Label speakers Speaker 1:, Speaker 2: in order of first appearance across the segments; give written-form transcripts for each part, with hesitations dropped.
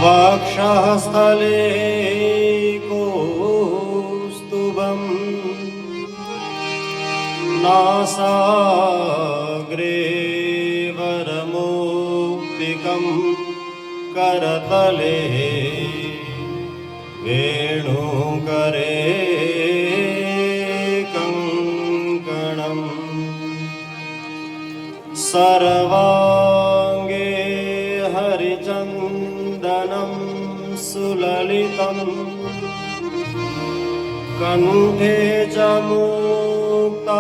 Speaker 1: वक्षःस्थले कौस्तुभं नासाग्रे वरमौक्तिकं करतले वेणुकरे कङ्कणम् सर्वाङ्गे हरिचन्दनं सुललितं कण्ठे च मुक्तावली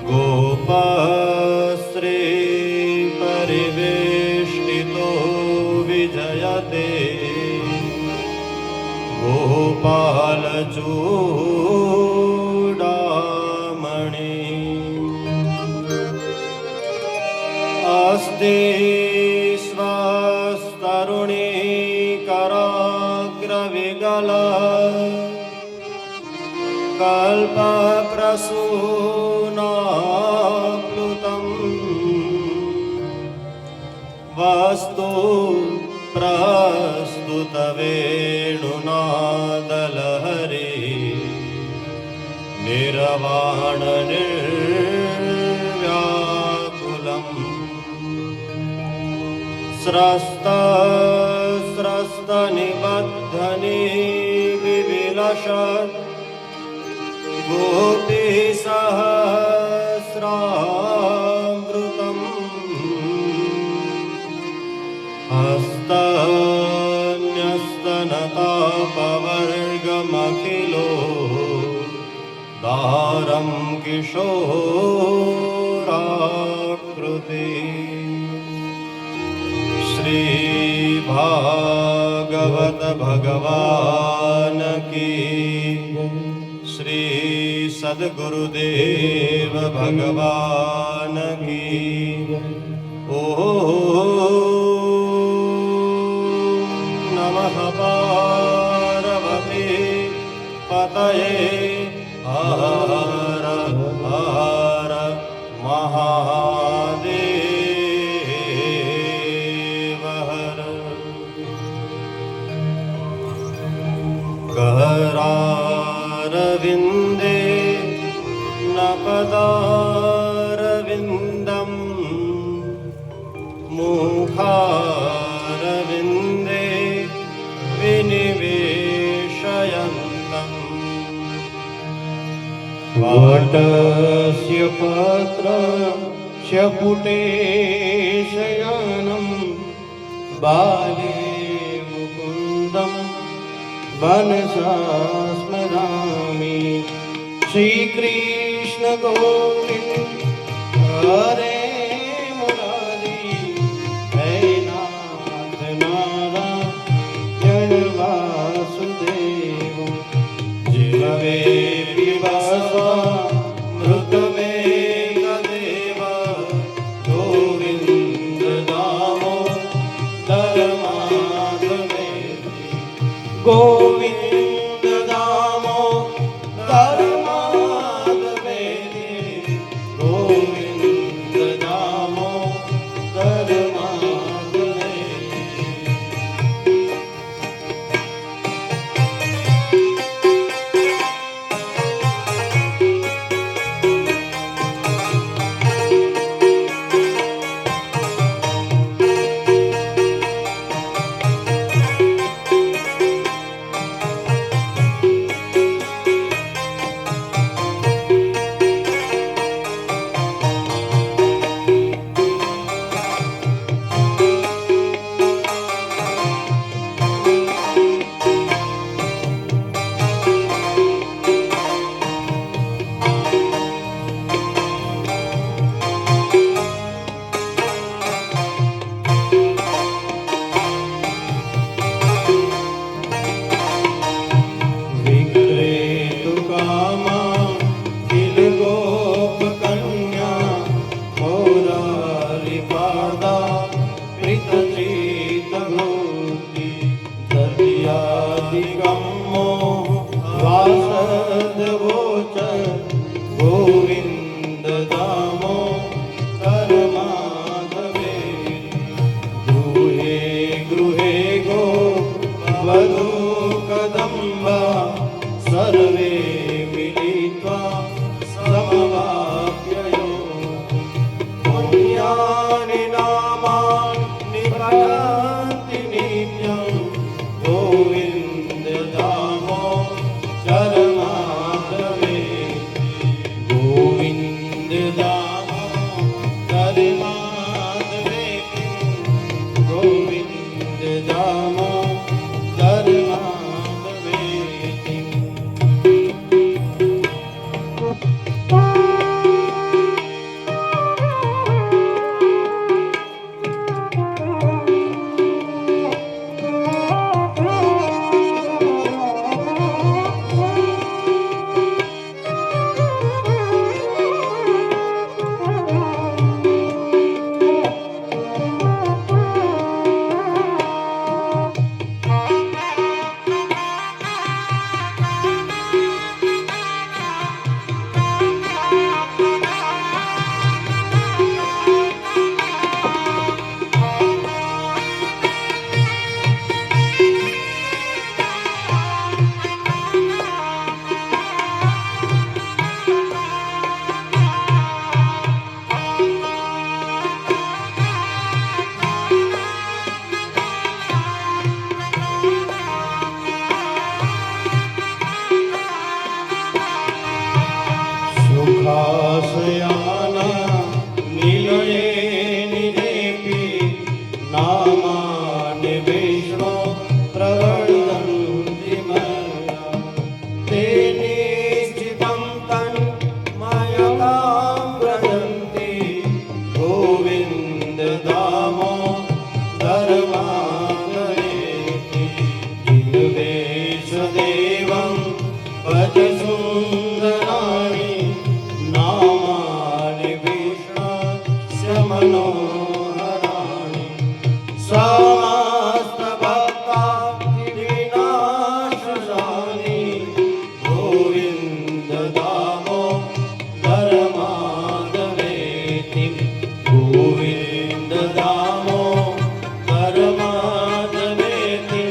Speaker 1: गोपश्री परिवेष्टितो विजयते गोपालचूडामणि अस्ति स्वस्तरुणी कराग्रविगल कल्पप्रसूनाप्लुतं वस्तु प्रस्तुतवेणुनादलहरी निर्वाण निर्व्याकुलम् स्रस्तनिबद्धनि विविलसत् गोपीसहस्रामृतम् हस्तन्यस्तनतापवर्गमखिलो दारं किशोराकृति श्री भागवत भगवान की श्री सद्गुरुदेव भगवान की नमः पार्वती पतये हर हर महादेव हर करारविन्दे नपदारविन्दं मुखारविन्दे विनिवेशयन्तम् वटस्य पत्रस्य पुटे शयनं बाले मुकुन्दं मनसा स्मरामि श्रीकृष्ण गोविन्द हरे मुरारी हे नाथ नारायण वासुदेव जिह्वे पिबसा मृतमेकदेव गोविन्द दामोदर माधवेति गोविन्द दामोदर माधवेति गोविन्द मनोहराणि समस्त भक्तादिविनाशानि गोविन्द दामोदर माधवेति गोविन्द दामोदर माधवेति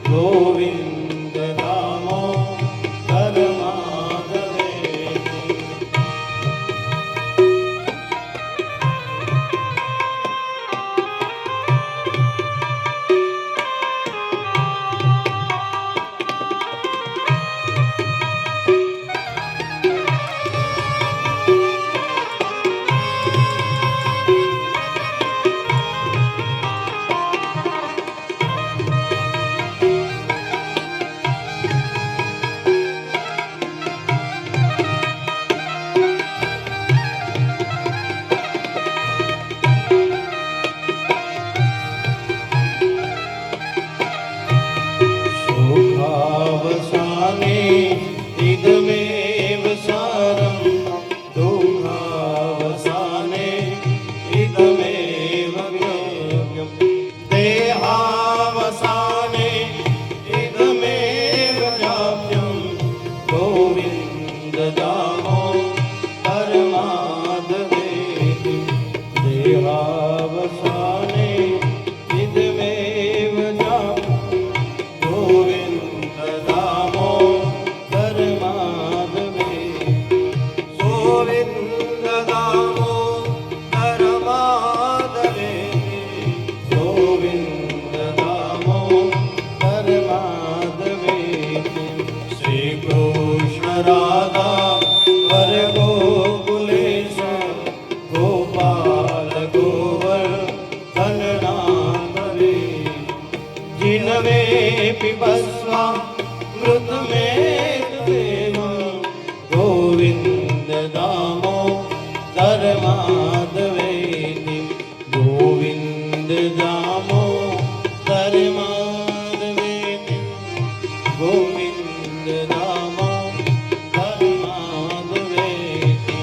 Speaker 1: गोविन्द दामोदर माधवेति। सुखावसाने इदमेव सारं दुःखावसाने इदमेव ज्ञेयं देहावसाने इदमेव जाप्यं गोविन्द दामोदर माधवेति देहावसाने इदमेव जाप्यं गोविन्द दामोदर माधवेति गोविन्द दामोदर माधवेति गोविन्द दामोदर माधवेति। श्री कृष्ण राधा वर गोकुलेश गोपाल गोवर्धन नाथ रे जिनवे पिबस्वा मृतमेत देवं गोविन्द दामोदर माधवेति गोविन्द दामोदर माधवेति गोविन्द दामोदर माधवेति।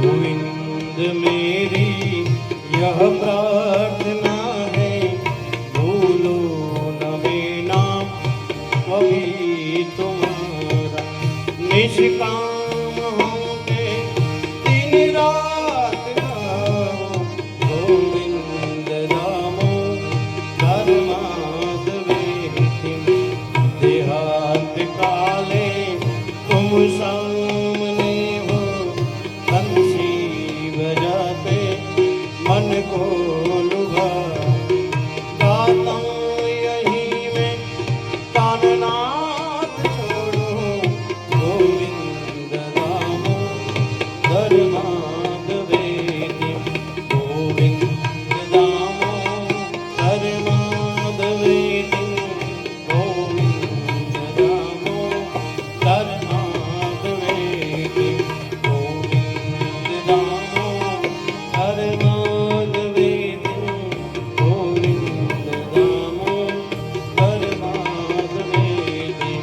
Speaker 1: गोविंद मेरी यह प्रार्थना है भूलो न मेरा कभी तुम्हारा निष्काम होके दिन रात गाओ गोविंद दामोदर माधवेति देहांत काले तुम सामने हो बंसी बजाते मन को लुभा गाता हूँ यही में काननाथ छोड़ो गोविंद दामोदर माधवेति गोविंद दामोदर माधवेति गोविंद दामोदर माधवेति गोविंद दामोदर माधवेति गोविंद दामोदर माधवेति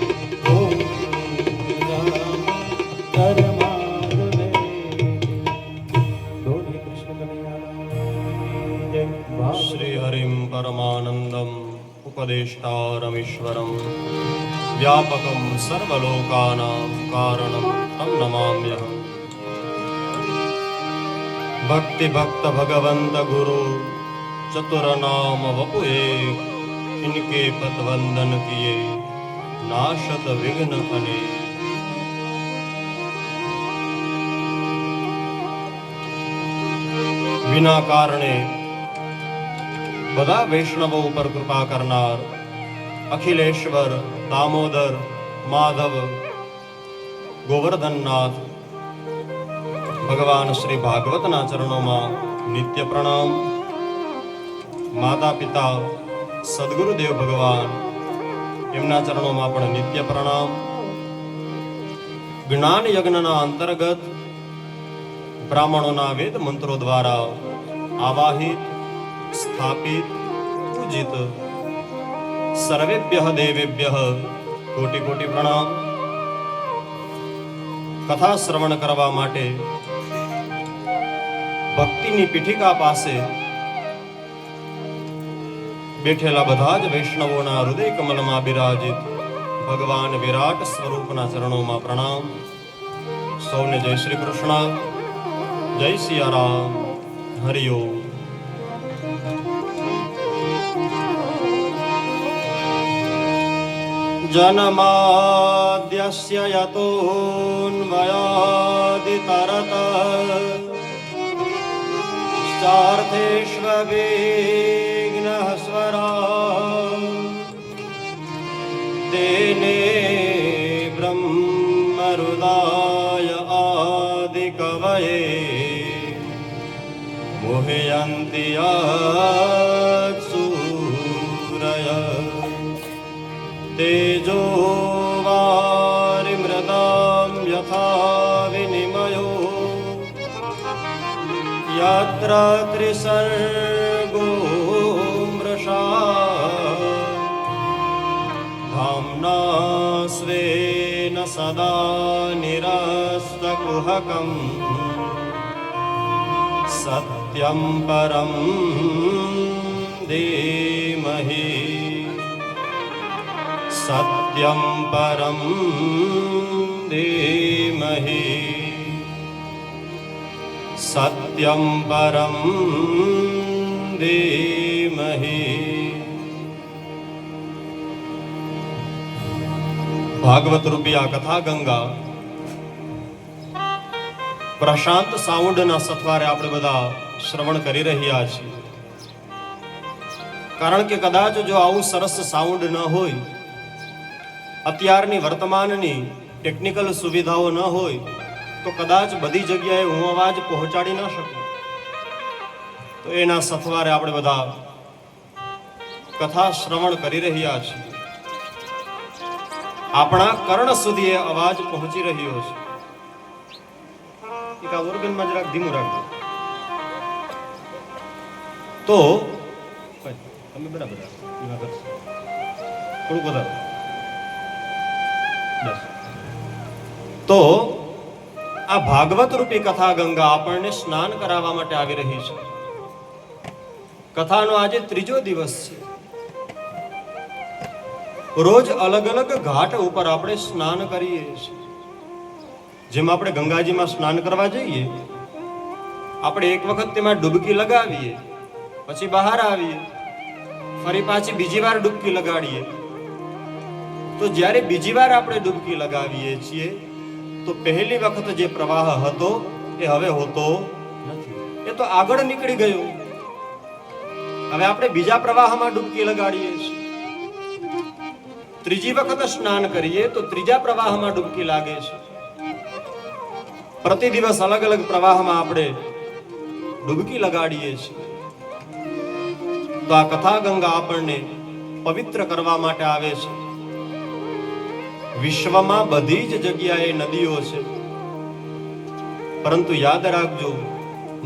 Speaker 1: गोविंद दामोदर माधवेति। गौरी कृष्ण कन्हैया जय। श्री हरिं परमानन्दम् उपदेष्टारमीश्वरं व्यापकं सर्वलोकानां कारणं तं नमाम्यहम्। भक्ति भक्त भगवंत गुरु चतुरनाम वपुए इनके पद वंदन किए नाशत विघ्न अनेक। વિના કારણે બધા વૈષ્ણવો ઉપર કૃપા કરનાર અખિલેશ્વર, દામોદર, માધવ, ગોવર્ધનનાથ ભગવાન શ્રી ભાગવતના ચરણોમાં નિત્ય પ્રણામ. માતા પિતા સદગુરુદેવ ભગવાન એમના ચરણોમાં પણ નિત્ય પ્રણામ. જ્ઞાન યજ્ઞના અંતર્ગત બ્રાહ્મણોના વેદ મંત્રો દ્વારા આવાહિત, સ્થાપિત, પૂજિત સર્વેભ્યઃ દેવેભ્યઃ કોટી કોટી પ્રણામ. કથા શ્રવણ કરવા માટે ભક્તિની પીઠિકા પાસે બેઠેલા બધા જ વૈષ્ણવોના હૃદય કમલમાં બિરાજિત ભગવાન વિરાટ સ્વરૂપના ચરણોમાં પ્રણામ. સૌને જય શ્રી કૃષ્ણ, જય સિયારામ, હરિ ઓમ. જન્માદ્યસ્ય યતોન્વયાદિતરતશ્ચાર્થેષ્વવિઘ્નઃ સ્વરા તેને બ્રહ્મહૃદાય આદિકવયે મુહ્યન્તિ યત્સૂરયઃ તેજો વારિમૃદાં યથા વિનિમયો યત્ર ત્રિસર્ગો મૃષા ધામ્ના સ્વેન સદા નિરસ્તકુહકં સત્યં પરં ધીમહિ સત્યં પરમ ધીમહિ સત્યં પરમ ધીમહિ. ભાગવત રૂપી આ કથા ગંગા પ્રશાંત સાઉન્ડના સથવારે આપણે બધા શ્રવણ કરી રહ્યા છીએ. કારણ કે કદાચ જો આવું સરસ સાઉન્ડ ન હોય, અત્યારની વર્તમાનની ટેકનિકલ સુવિધાઓ ન હોય તો કદાચ બધી જગ્યાએ હું અવાજ પહોંચાડી ન શકું. તો એના સથવારે આપણે બધા કથા શ્રવણ કરી રહ્યા છીએ. આપણા કર્ણ સુધી એ અવાજ પહોંચી રહ્યો છે. એક આ ઓર્ગનમાં જરાક ધીમું રાખજો. તો તમે બરાબર થોડું વધારો. તો આ ભાગવત રૂપી કથા ગંગા આપણને સ્નાન કરાવવા માટે આવી રહી છે. કથાનો આજે ત્રીજો દિવસ છે. રોજ અલગ અલગ ઘાટ ઉપર આપણે સ્નાન કરીએ છીએ. જેમ આપણે ગંગાજીમાં સ્નાન કરવા જઈએ, આપણે એક વખત તેમાં ડૂબકી લગાવીએ, પછી બહાર આવીએ, ફરી પાછી બીજી વાર ડૂબકી લગાડીએ. તો જ્યારે બીજી વાર આપણે ડૂબકી લગાવીએ છીએ તો પહેલી વખત જે પ્રવાહ હતો એ હવે હોતો નથી. એ તો આગળ નીકળી ગયો. હવે આપણે બીજા પ્રવાહમાં ડૂબકી લગાડીએ છીએ. ત્રીજી વખત સ્નાન કરીએ તો ત્રીજા પ્રવાહમાં ડૂબકી લાગે છે. પ્રતિ દિવસ અલગ અલગ પ્રવાહમાં આપણે ડૂબકી લગાડીએ છીએ. તો આ કથા ગંગા આપણને પવિત્ર કરવા માટે આવે છે. વિશ્વમાં બધી જ જગ્યાએ નદીઓ છે, પરંતુ યાદ રાખજો,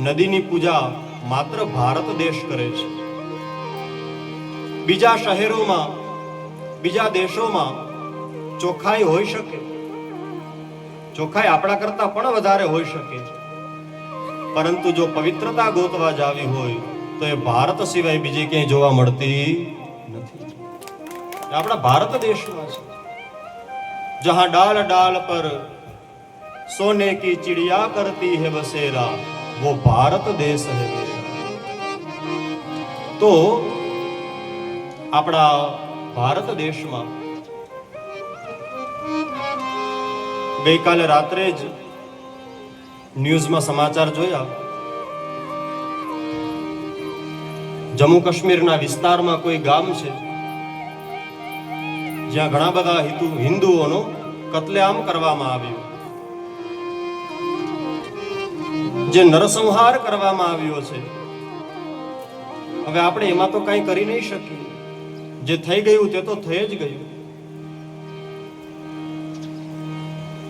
Speaker 1: નદીની પૂજા માત્ર ભારત દેશ કરે છે. બીજા શહેરોમાં, બીજા દેશોમાં ચોખ્ખાઈ હોઈ શકે, ચોખ્ખાઈ આપણા કરતા પણ વધારે હોઈ શકે, પરંતુ જો પવિત્રતા ગોતવા જાવી હોય તો એ ભારત સિવાય બીજે ક્યાંય જોવા મળતી નથી. આપણા ભારત દેશમાં છે. जहां डाल डाल पर सोने की चिड़िया करती है बसेरा, वो भारत देश है. तो આપણા ભારત દેશમાં ગઈકાલે રાત્રે જ ન્યૂઝમાં સમાચાર જોયા જમ્મુ કાશ્મીરના વિસ્તારમાં કોઈ ગામ છે જ્યાં ઘણા બધા હિન્દુઓનો કત્લેઆમ કરવામાં આવ્યો, જે નરસંહાર કરવામાં આવ્યો છે. હવે આપણે એમાં તો કંઈ કરી નહીં શકીએ, જે થઈ ગયું તે તો થઈ જ ગયું.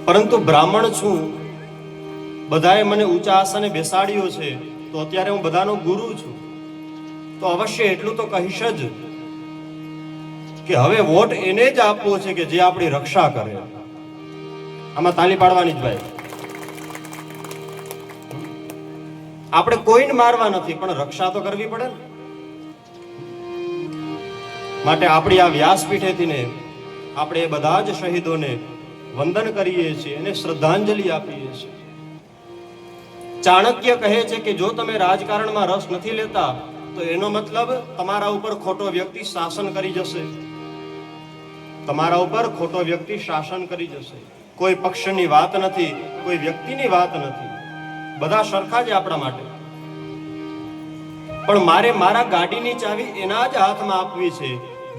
Speaker 1: પરંતુ બ્રાહ્મણ છું, બધાએ મને ઊંચા આસને બેસાડ્યો છે, તો અત્યારે હું બધાનો ગુરુ છું, તો અવશ્ય એટલું તો કહીશ જ કે હવે વોટ એને જ આપવો છે કે જે આપણી રક્ષા કરે. આમાં તાલી પાડવાની જ ભાઈ. આપણે કોઈને મારવા નથી, પણ રક્ષા તો કરવી પડે ને. માટે આપણી આ વ્યાસપીઠેથી ને આપણે એ બધા જ શહીદોને વંદન કરીએ છીએ અને શ્રદ્ધાંજલિ આપીએ છીએ. ચાણક્ય કહે છે કે જો તમે રાજકારણમાં રસ નથી લેતા તો એનો મતલબ તમારા ઉપર ખોટો વ્યક્તિ શાસન કરી જશે. તમારા ઉપર ખોટો વ્યક્તિ શાસન કરી જશે. કોઈ પક્ષની વાત નથી, કોઈ વ્યક્તિની વાત નથી, બધા સરખા જ આપણા માટે. પણ મારે મારા ગાડીની ચાવી એના જ હાથમાં આપવી છે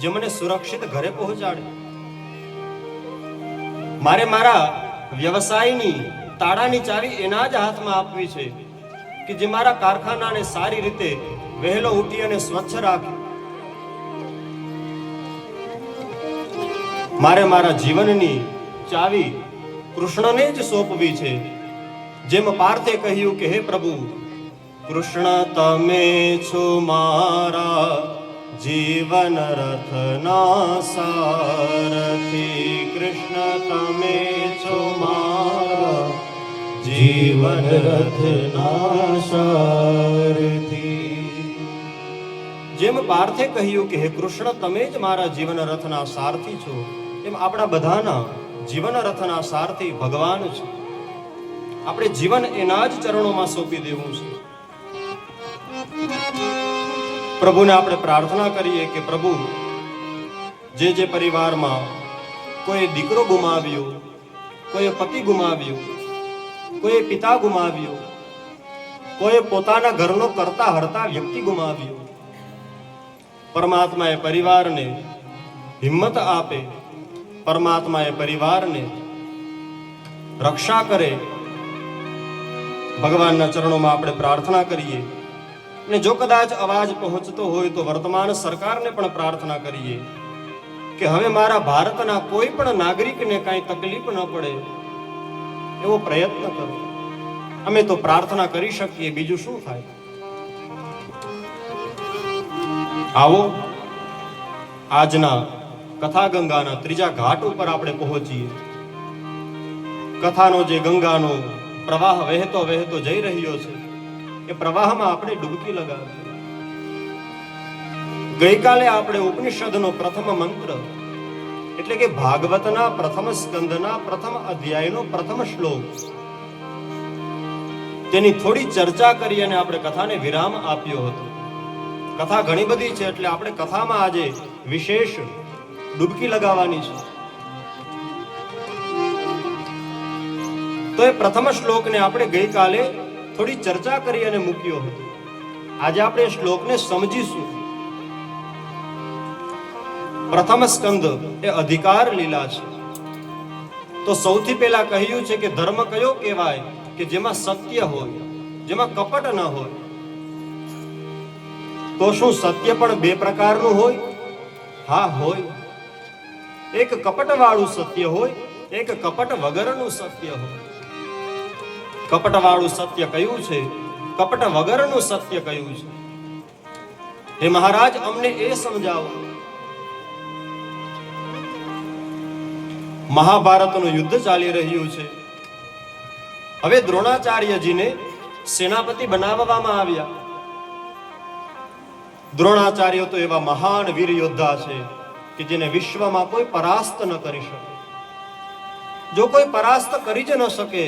Speaker 1: જે મને સુરક્ષિત ઘરે પહોંચાડે. મારે મારા વ્યવસાયની તાળાની ચાવી એના જ હાથમાં આપવી છે કે જે મારા કારખાનાને સારી રીતે વહેલો ઉઠી અને સ્વચ્છ રાખે. મારે મારા જીવનની ચાવી કૃષ્ણને જ સોંપવી છે. જેમ પાર્થે કહ્યું કે હે પ્રભુ, કૃષ્ણ તમે છો મારા જીવન રથના સારથી. કૃષ્ણ તમે છો મારા જીવન રથના સારથી. જેમ પાર્થે કહ્યું કે હે કૃષ્ણ તમે જ મારા જીવન રથના સારથી છો, એમ આપણા બધાના જીવન રથના સારથી ભગવાન છે. આપણે જીવન એના જ ચરણોમાં સોંપી દેવું છે. પ્રભુને આપણે પ્રાર્થના કરીએ કે પ્રભુ, જે જે પરિવારમાં કોઈ દીકરો ગુમાવ્યો, કોઈ પતિ ગુમાવ્યો, કોઈ પિતા ગુમાવ્યો, કોઈ પોતાના ઘરનો કરતા હરતા વ્યક્તિ ગુમાવ્યો, પરમાત્મા એ પરિવારને હિંમત આપે, પરમાત્મા એ પરિવારને રક્ષા કરે. ભગવાનના ચરણોમાં આપણે પ્રાર્થના કરીએ. અને જો કદાચ અવાજ પહોંચતો હોય તો વર્તમાન સરકારને પણ પ્રાર્થના કરીએ કે હવે મારા ભારતના કોઈ પણ નાગરિકને કાંઈ તકલીફ ન પડે એવો પ્રયત્ન કરો. અમે તો પ્રાર્થના કરી શકીએ, બીજું શું થાય. આવો આજના કથા ગંગાના ત્રીજા ઘાટ ઉપર આપણે પહોંચીએ. કથાનો જે ગંગાનો પ્રવાહ વહેતો વહેતો જઈ રહ્યો છે એ પ્રવાહમાં આપણે ડૂબકી લગાવીએ. ગઈકાલે આપણે ઉપનિષદનો પ્રથમ મંત્ર એટલે કે ભાગવતના પ્રથમ સ્કંદના પ્રથમ અધ્યાયનો પ્રથમ શ્લોક તેની થોડી ચર્ચા કરી અને આપણે કથાને વિરામ આપ્યો હતો. કથા ઘણી બધી છે એટલે આપણે કથામાં આજે વિશેષ ડૂબકી લગાવવાની છે. તો એ પ્રથમ શ્લોકને આપણે ગઈકાલે થોડી ચર્ચા કરી અને મૂક્યો હતો. આજે આપણે એ શ્લોકને સમજીશું. પ્રથમ સ્કંદ એ અધિકાર લીલા છે. તો સૌથી પહેલા કહ્યું છે કે ધર્મ કયો કહેવાય કે જેમાં સત્ય હોય, જેમાં કપટ ન હોય. તો શું સત્ય પણ બે પ્રકારનું હોય? હા હોય. એક કપટ વાળું સત્ય હોય, એક કપટ વગરનું સત્ય હોય. કપટ વાળું સત્ય કયું છે, કપટ વગરનું સત્ય કયું છે? હે મહારાજ, અમને એ સમજાવો. મહાભારતનું યુદ્ધ ચાલી રહ્યું છે. હવે દ્રોણાચાર્યજીને સેનાપતિ બનાવવામાં આવ્યા. દ્રોણાચાર્ય તો એવા મહાન વીર યોદ્ધા છે કે જેને વિશ્વમાં કોઈ પરાસ્ત ન કરી શકે. જો કોઈ પરાસ્ત કરી જ ન શકે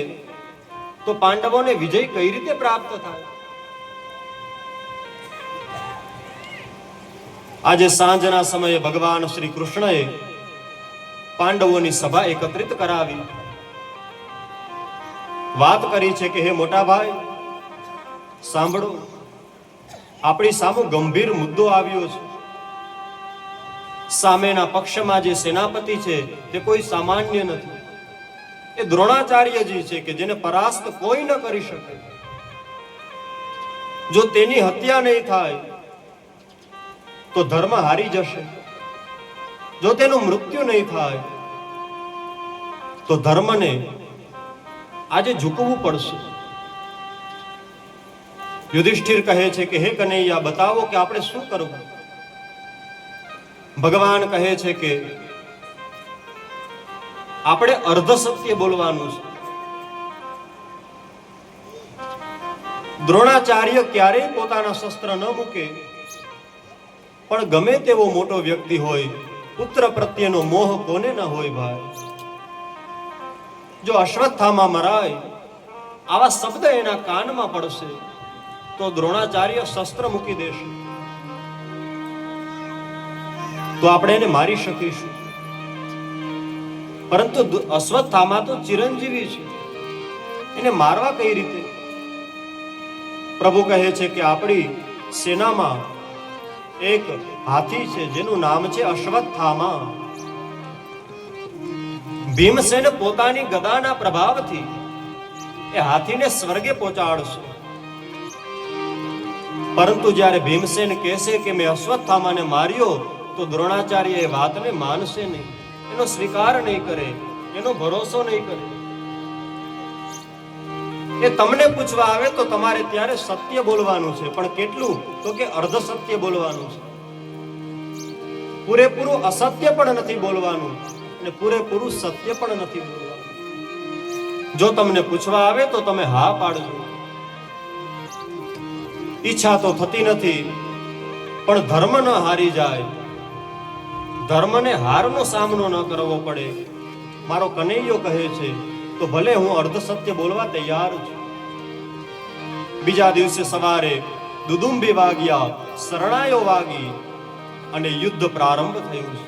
Speaker 1: તો પાંડવોને વિજય કઈ રીતે પ્રાપ્ત થાય? આજે સાંજના સમયે ભગવાન શ્રી કૃષ્ણએ પાંડવોની સભા એકત્રિત કરાવી. વાત કરી છે કે હે મોટા ભાઈ સાંભળો, આપણી સામે ગંભીર મુદ્દો આવ્યો છે. સામેના પક્ષમાં જે સેનાપતિ છે તે કોઈ સામાન્ય નથી. એ દ્રોણાચાર્યજી છે કે જેને પરાસ્ત કોઈ ન કરી શકે. જો તેની હત્યા નહીં થાય તો ધર્મ હારી જશે. જો તેનું મૃત્યુ નહીં થાય તો ધર્મને આજે ઝૂકવું પડશે. યુધિષ્ઠિર કહે છે કે હે કનૈયા, બતાવો કે આપણે શું કરવું. ભગવાન કહે છે કે આપણે અર્ધ સત્ય બોલવાનું છે. દ્રોણાચાર્ય ક્યારેય પોતાના શસ્ત્ર ન મૂકે, પણ ગમે તેવો મોટો વ્યક્તિ હોય, પુત્ર પ્રત્યેનો મોહ કોને ન હોય ભાઈ. જો અશ્વત્થામા મરાય આવા શબ્દ એના કાનમાં પડશે તો દ્રોણાચાર્ય શસ્ત્ર મૂકી દેશે, તો આપણે એને મારી શકીશું. પરંતુ અશ્વત્થામા તો ચિરંજીવી છે, એને મારવા કઈ રીતે? પ્રભુ કહે છે કે આપણી સેનામાં એક હાથી છે જેનું નામ છે અશ્વત્થામા. ભીમસેન પોતાની ગદાના પ્રભાવથી એ હાથીને સ્વર્ગે પહોંચાડશે. પરંતુ જ્યારે ભીમસેન કહેશે કે મેં અશ્વત્થામાને માર્યો, તો દ્રોણાચાર્ય એ વાતને માનશે નહીં, એનો સ્વીકાર નહીં કરે, એનો ભરોસો નહીં કરે. એ તમને પૂછવા આવે તો તમારે ત્યારે સત્ય બોલવાનું છે, પણ કેટલું? તો કે અર્ધ સત્ય બોલવાનું છે. પૂરેપૂરું અસત્ય પણ નથી બોલવાનું અને પૂરેપૂરું સત્ય પણ નથી બોલવાનું. જો તમને પૂછવા આવે તો તમે હા પાડજો. ઈચ્છા તો થતી નથી, પણ ધર્મ ન હારી જાય, ધર્મને હારનો સામનો ન કરવો પડે. મારો કનૈયો કહે છે તો ભલે હું અર્ધ સત્ય બોલવા તૈયાર છું. બીજા દિવસે સવારે દુદુંબી વાગ્યા, શરણાયો વાગી અને યુદ્ધ પ્રારંભ થયું છે.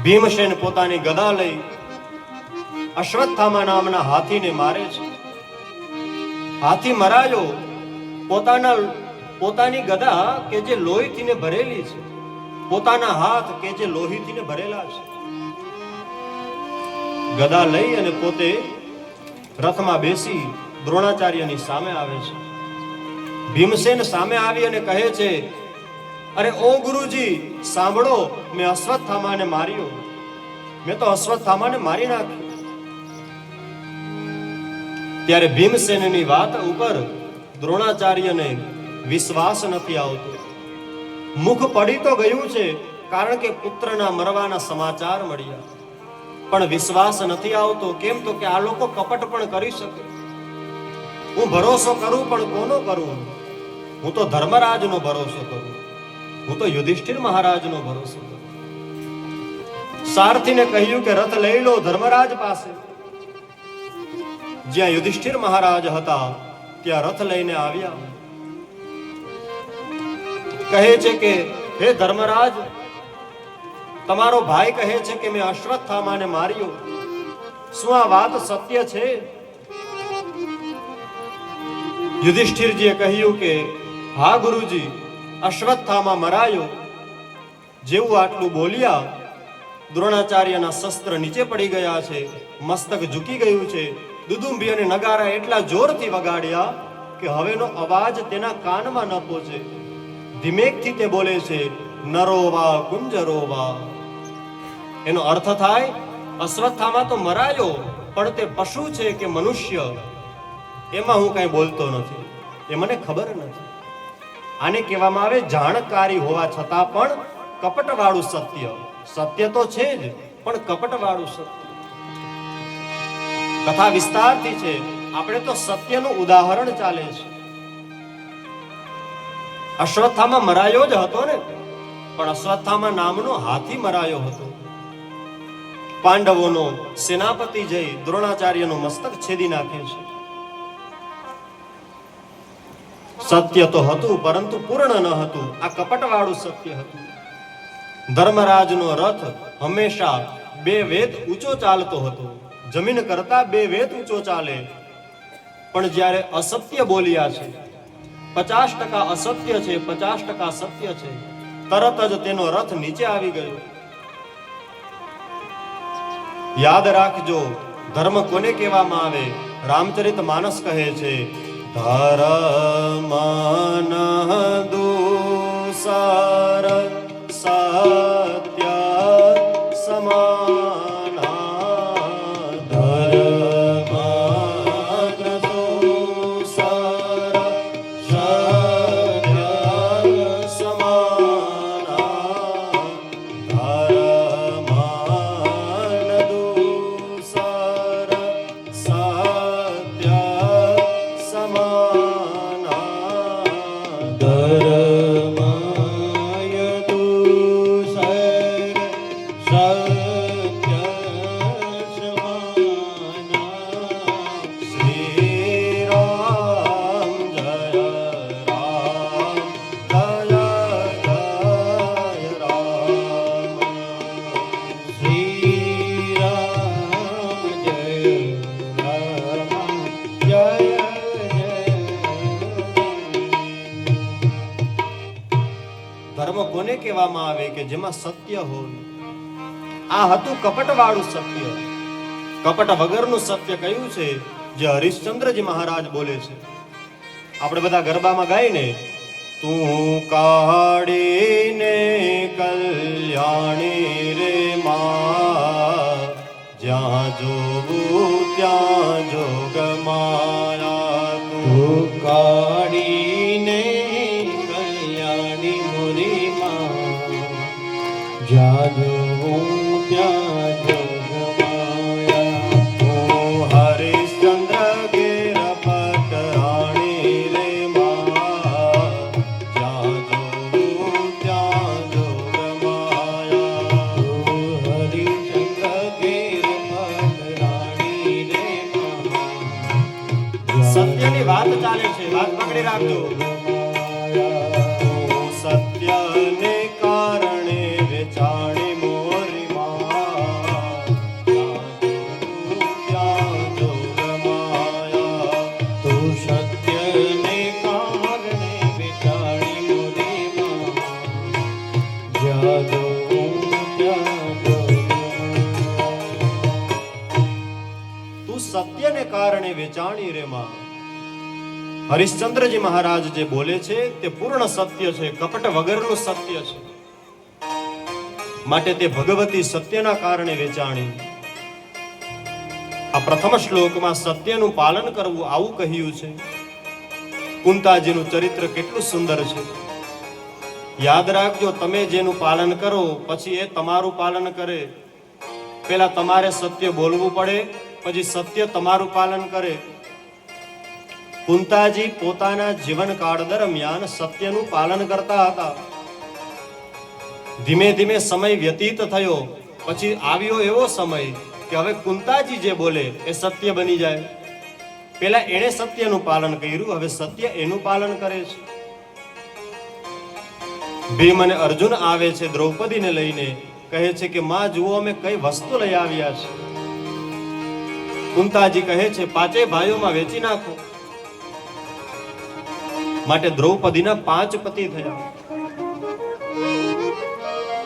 Speaker 1: ભીમસેન પોતાની ગદા લઈ અશ્વત્થામા નામના હાથીને મારે છે. હાથી મરાયો. પોતાની ગદા કે જે લોહીથી ભરેલી છે, પોતાના હાથ કે જે લોહીથી ભરેલા છે, ગદા લઈ અને પોતે રથમાં બેસી દ્રોણાચાર્યની સામે આવે છે. ભીમસેન સામે આવી અને કહે છે, અરે ઓ ગુરુજી સાંભળો, મેં અશ્વત્થામાને માર્યો, મેં તો અશ્વત્થામાને મારી નાખ્યો. ત્યારે ભીમસેનની વાત ઉપર દ્રોણાચાર્યને વિશ્વાસ નથી આવતો. મુખ પડી તો ગયું છે, કારણ કે પુત્રના મરવાના સમાચાર મળ્યા, પણ વિશ્વાસ નથી આવતો. કેમ? તો કે આ લોકો કપટ પણ કરી શકે. હું ભરોસો કરું પણ કોનો કરું? હું તો ધર્મરાજનો ભરોસો કરું, હું તો યુધિષ્ઠિર મહારાજનો ભરોસો કરું. સારથીને કહ્યું કે રથ લઈ લો ધર્મરાજ પાસે. જ્યાં યુધિષ્ઠિર મહારાજ હતા ત્યાં રથ લઈને આવ્યા. કહે છે કે હે ધર્મરાજ, તમારો ભાઈ કહે છે કે મેં અશ્વત્થામાને માર્યો, શું આ વાત સત્ય છે? યુધિષ્ઠિરજીએ કહ્યું કે હા ગુરુજી, અશ્વત્થામા મરાયો. જેવું આટલું બોલ્યા, દ્રોણાચાર્યના શસ્ત્ર નીચે પડી ગયા છે, મસ્તક ઝૂકી ગયું છે. દુદુંબી અને નગારા એટલા જોરથી વગાડ્યા કે હવેનો અવાજ તેના કાનમાં ન પહોંચે. ધીમેકથી તે બોલે છે, નરોવા કુંજરોવા. એનો અર્થ થાય, અશ્વત્થામા તો મરાયો, પણ તે પશુ છે કે મનુષ્ય એમાં હું કઈ બોલતો નથી, એ મને ખબર નથી. આને કહેવામાં આવે જાણકારી હોવા છતાં પણ કપટવાળું સત્ય. સત્ય તો છે જ, પણ કપટવાળું સત્ય. કથા વિસ્તારથી છે, આપણે તો સત્યનું ઉદાહરણ ચાલે છે. અશ્વત્થામા મરાયો જ હતો ને, પણ અશ્વત્થામા નામનો હાથી મરાયો હતો. પાંડવોનો સેનાપતિ જઈ દ્રોણાચાર્યનું મસ્તક છેદી નાખે છે. સત્ય તો હતું, પરંતુ પૂર્ણ ન હતું. આ કપટવાળું સત્ય હતું. ધર્મરાજનો રથ હંમેશા 2 વેદ ઊંચો ચાલતો હતો. જમીન કરતા 2 વેદ ઊંચો ચાલે, પણ જ્યારે અસત્ય બોલ્યા છે, 50% અસત્ય છે, 50% સત્ય છે. તરત જ તેનો રથ નીચે આવી ગયો. યાદ રાખજો, ધર્મ કોને કહેવામાં આવે? રામચરિત માનસ કહે છે, ધર્મ દુસર સત્ય સમાના. ધર્મ દુસર સત્ય સમાના. ધર્મ દુસર સત્ય સમાના.
Speaker 2: ધર્માય દુસર સત્ય સમાના.
Speaker 1: શ્રી રામ જય રામ, જય જય રામ.
Speaker 2: શ્રી રામ જય રામ જય જય.
Speaker 1: ધર્મ કોને કહેવામાં આવે? કે જેમાં સત્ય હોય. આ હતું કપટવાળું સત્ય. કપટ વગરનું સત્ય કયું છે? જે હરિશ્ચંદ્રજી મહારાજ બોલે છે. આપણે બધા ગરબામાં ગાય ને, તું કાઢીને કલ્યાણી રે માં, જ્યાં જોવું ત્યાં જોગ માયા.
Speaker 2: તું કાઢીને કલ્યાણી મુરીમાં, જ્યાં જોવું ત્યાં જોગમાયા.
Speaker 1: તું હરિશ્ચંદ્ર ગેર પટરાણી રે માં, જ્યાં જોવું ત્યાં જોગ માયા.
Speaker 2: તું હરિચંદ્ર ગીર રાણી રે મહા,
Speaker 1: સત્યની વાત ચાલે છે, વાત પકડી રાખજો. તું સત્યને કારણે વેચાણી મોરી માં, જ્યાં જોવું ત્યાં જોગ માયા.
Speaker 2: તું સત્યને કારણે વિચારી મુરીમાં, જ્યાં જોવું ત્યાં જોગમાયા.
Speaker 1: તું સત્યને કારણે વેચાણી રે માં. હરિશ્ચંદ્રજી મહારાજ જે બોલે છે તે પૂર્ણ સત્ય છે, કપટ વગરનું સત્ય છે. માટે તે ભગવતી સત્યના કારણે વેચાણી. આ પ્રથમ શ્લોકમાં સત્યનું પાલન કરવું આવું કહ્યું છે. કુંતાજીનું ચરિત્ર કેટલું સુંદર છે. યાદ રાખજો, તમે જેનું પાલન કરો પછી એ તમારું પાલન કરે. પહેલા તમારે સત્ય બોલવું પડે, પછી સત્ય તમારું પાલન કરે. કુંતાજી પોતાના જીવનકાળ દરમિયાન સત્યનું પાલન કરતા હતા. ધીમે ધીમે સમય વ્યતીત થયો, પછી આવ્યો એવો સમય કે હવે કુંતાજી જે બોલે એ સત્ય બની જાય. પહેલા એણે સત્યનું પાલન કર્યું, હવે સત્ય એનું પાલન કરે છે. ભીમ અને અર્જુન આવે છે દ્રૌપદીને લઈને, કહે છે કે માં જુઓ અમે કઈ વસ્તુ લઈ આવ્યા છે. કુંતાજી કહે છે પાંચે ભાઈઓમાં વેચી નાખો. માટે દ્રૌપદીના 5 પતિ થયા.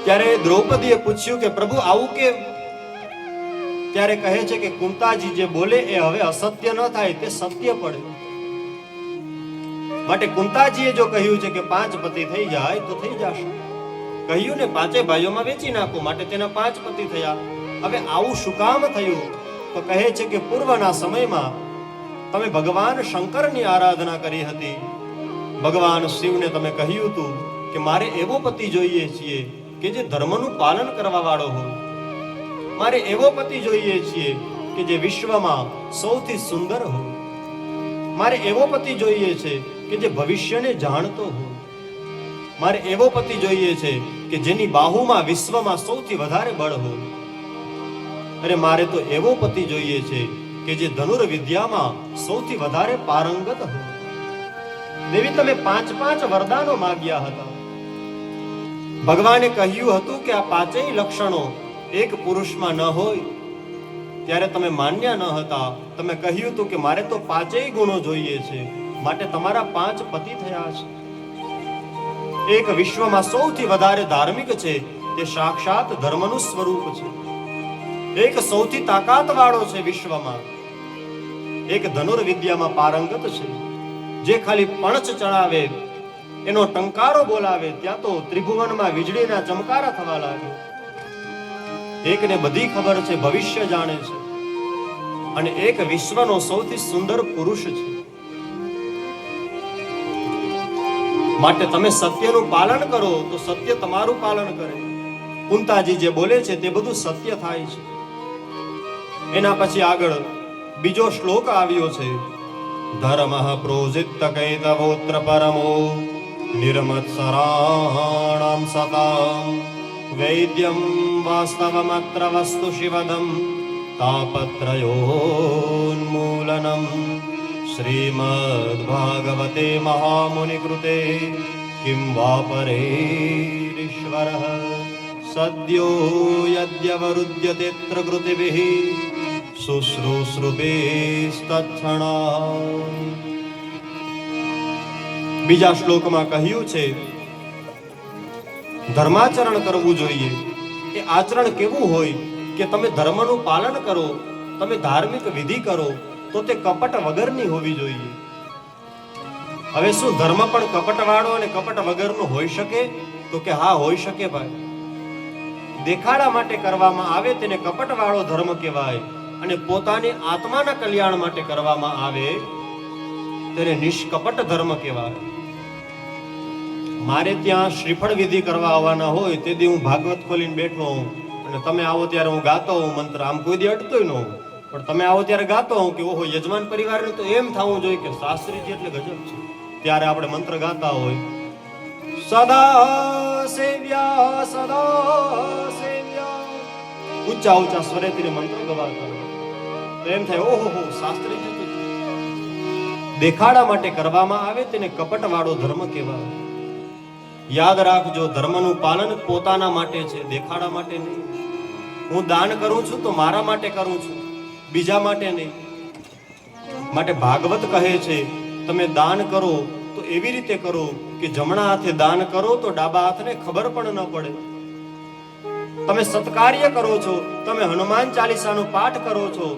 Speaker 1: ત્યારે દ્રૌપદીએ પૂછ્યું કે પ્રભુ આવું કેમ? ત્યારે કહે છે કે કુંતાજી જે બોલે એ હવે અસત્ય ન થાય, તે સત્ય પડે. માટે કુંતાજીએ જો કહ્યું છે કે 5 પતિ થઈ જાય તો થઈ જશે. કહ્યું ને પાંચે ભાઈઓમાં વેચી નાખો, માટે તેના 5 પતિ થયા. હવે આવું શું કામ થયું? તો કહે છે કે પૂર્વના સમયમાં તમે ભગવાન શંકરની આરાધના કરી હતી. ભગવાન શિવને તમે કહ્યું હતું કે મારે એવો પતિ જોઈએ છીએ કે જે ધર્મનું પાલન કરવા વાળો હોય. મારે એવો પતિ જોઈએ છીએ કે જે વિશ્વમાં સૌથી સુંદર હોય. મારે એવો પતિ જોઈએ છે કે જે ભવિષ્યને જાણતો હોય. મારે એવો પતિ જોઈએ છે કે જેની બાહુમાં વિશ્વમાં સૌથી વધારે બળ હોય. અરે મારે તો એવો પતિ જોઈએ છે કે જે ધનુર્વિદ્યામાં સૌથી વધારે પારંગત હોય. દેવી તમે 5 વરદાનો માગ્યા હતા. ભગવાને કહ્યું હતું કે આ 5 લક્ષણો એક પુરુષમાં ન હોય. ત્યારે તમે માન્યા ન હતા. તમે કહ્યું હતું કે મારે તો 5 ગુણો જોઈએ છે. માટે તમારા 5 પતિ થયા છે. એક વિશ્વમાં સૌથી વધારે ધાર્મિક છે તે સાક્ષાત ધર્મનું સ્વરૂપ છે. એક સૌથી તાકાતવાળો છે વિશ્વમાં, એક ધનુર્વિદ્યામાં પારંગત છે. જે ખાલી પણછ ચડાવે, એનો ટંકારો બોલાવે, ત્યાં તો ત્રિભુવનમાં વીજળીના ચમકારા થવા લાગે. એકને બધી ખબર છે, ભવિષ્ય જાણે છે, અને એક વિશ્વનો સૌથી સુંદર પુરુષ છે. માટે તમે સત્યનું પાલન કરો તો સત્ય તમારું પાલન કરે. કુંતાજી જે બોલે છે તે બધું સત્ય થાય છે. એના પછી આગળ બીજો શ્લોક આવ્યો છે. ધર્મઃ પ્રોજિત કૈતવોત્ર પરમો નિર્મત્સરાણામ સતામ વૈદ્યમ વાસ્તવમત્ર વસ્તુ શિવદમ તાપત્રયોન્મૂલનમ શ્રીમદ્ભાગવતે મહામુનિ કૃતે કિમ વા પરેરીશ્વરઃ સદ્યો યદ્યવરુધ્યતેત્ર કૃતિભિઃ શુશ્રૂષૃભિસ્તત્ક્ષણા. બીજા શ્લોકમાં કહ્યું છે ધર્માચરણ કરવું જોઈએ. એ આચરણ કેવું હોય કે તમે ધર્મનું પાલન કરો, તમે ધાર્મિક વિધિ કરો તો તે કપટ વગરની હોવી જોઈએ. હવે શું ધર્મ પણ કપટવાળો અને કપટ વગરનો હોઈ શકે? તો કે હા, હોઈ શકે ભાઈ. દેખાડા માટે કરવામાં આવે તેને કપટવાળો ધર્મ કહેવાય, અને પોતાની આત્માના કલ્યાણ માટે કરવામાં આવે તેને નિષ્કપટ ધર્મ કહેવાય. મારે ત્યાં શ્રીફળ વિધિ કરવા આવવાના હોય તે દી હું ભાગવત ખોલીને બેઠો હોઉં અને તમે આવો ત્યારે હું ગાતો હોઉં મંત્ર. આમ કોઈ દી અટતોય ન હોઉં, પણ તમે આવો ત્યારે ગાતો હોઉં કે ઓહો યજમાન પરિવારને તો એમ થવું જોઈએ કે શાસ્ત્રીજી એટલે ગજબ છે. ત્યારે આપણે મંત્ર ગાતા હોય સદા સેવ્યા સદા સેવ્યા, ઊંચા ઊંચા સ્વરેથી મંત્ર ગવાતા હોય તો એમ થાય ઓહો હો શાસ્ત્રીજી. દેખાડા માટે કરવામાં આવે તેને કપટવાળો ધર્મ કહેવાય. યાદ રાખજો, ધર્મનું પાલન પોતાના માટે છે, દેખાડા માટે નહીં. હું દાન કરું છું તો મારા માટે કરું છું, બીજા માટે નહીં. માટે ભાગવત કહે છે તમે દાન કરો તો એવી રીતે કરો કે જમણા હાથે દાન કરો તો ડાબા હાથને ખબર પણ ન પડે. તમે સત્કાર્ય કરો છો, તમે હનુમાન ચાલીસાનો પાઠ કરો છો,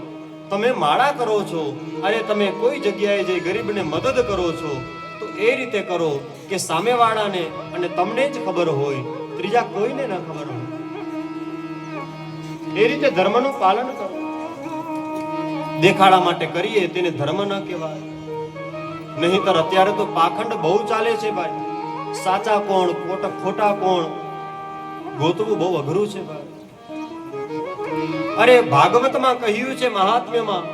Speaker 1: તમે માળા કરો છો, અરે તમે કોઈ જગ્યાએ જઈ ગરીબને મદદ કરો છો તો એ રીતે કરો કે સામેવાળાને અને તમને જ ખબર હોય, ત્રીજા કોઈને ન ખબર હોય. એ રીતે ધર્મનું પાલન કરો. દેખાડા માટે કરીએ તેને ધર્મ ન કહેવાય. નહીંતર અત્યારે તો પાખંડ બહુ ચાલે છે ભાઈ. સાચા કોણ ખોટા કોણ ગોતવું બહુ અઘરું છે ભાઈ. અરે ભાગવતમાં કહ્યું છે, મહાત્મ્યમાં,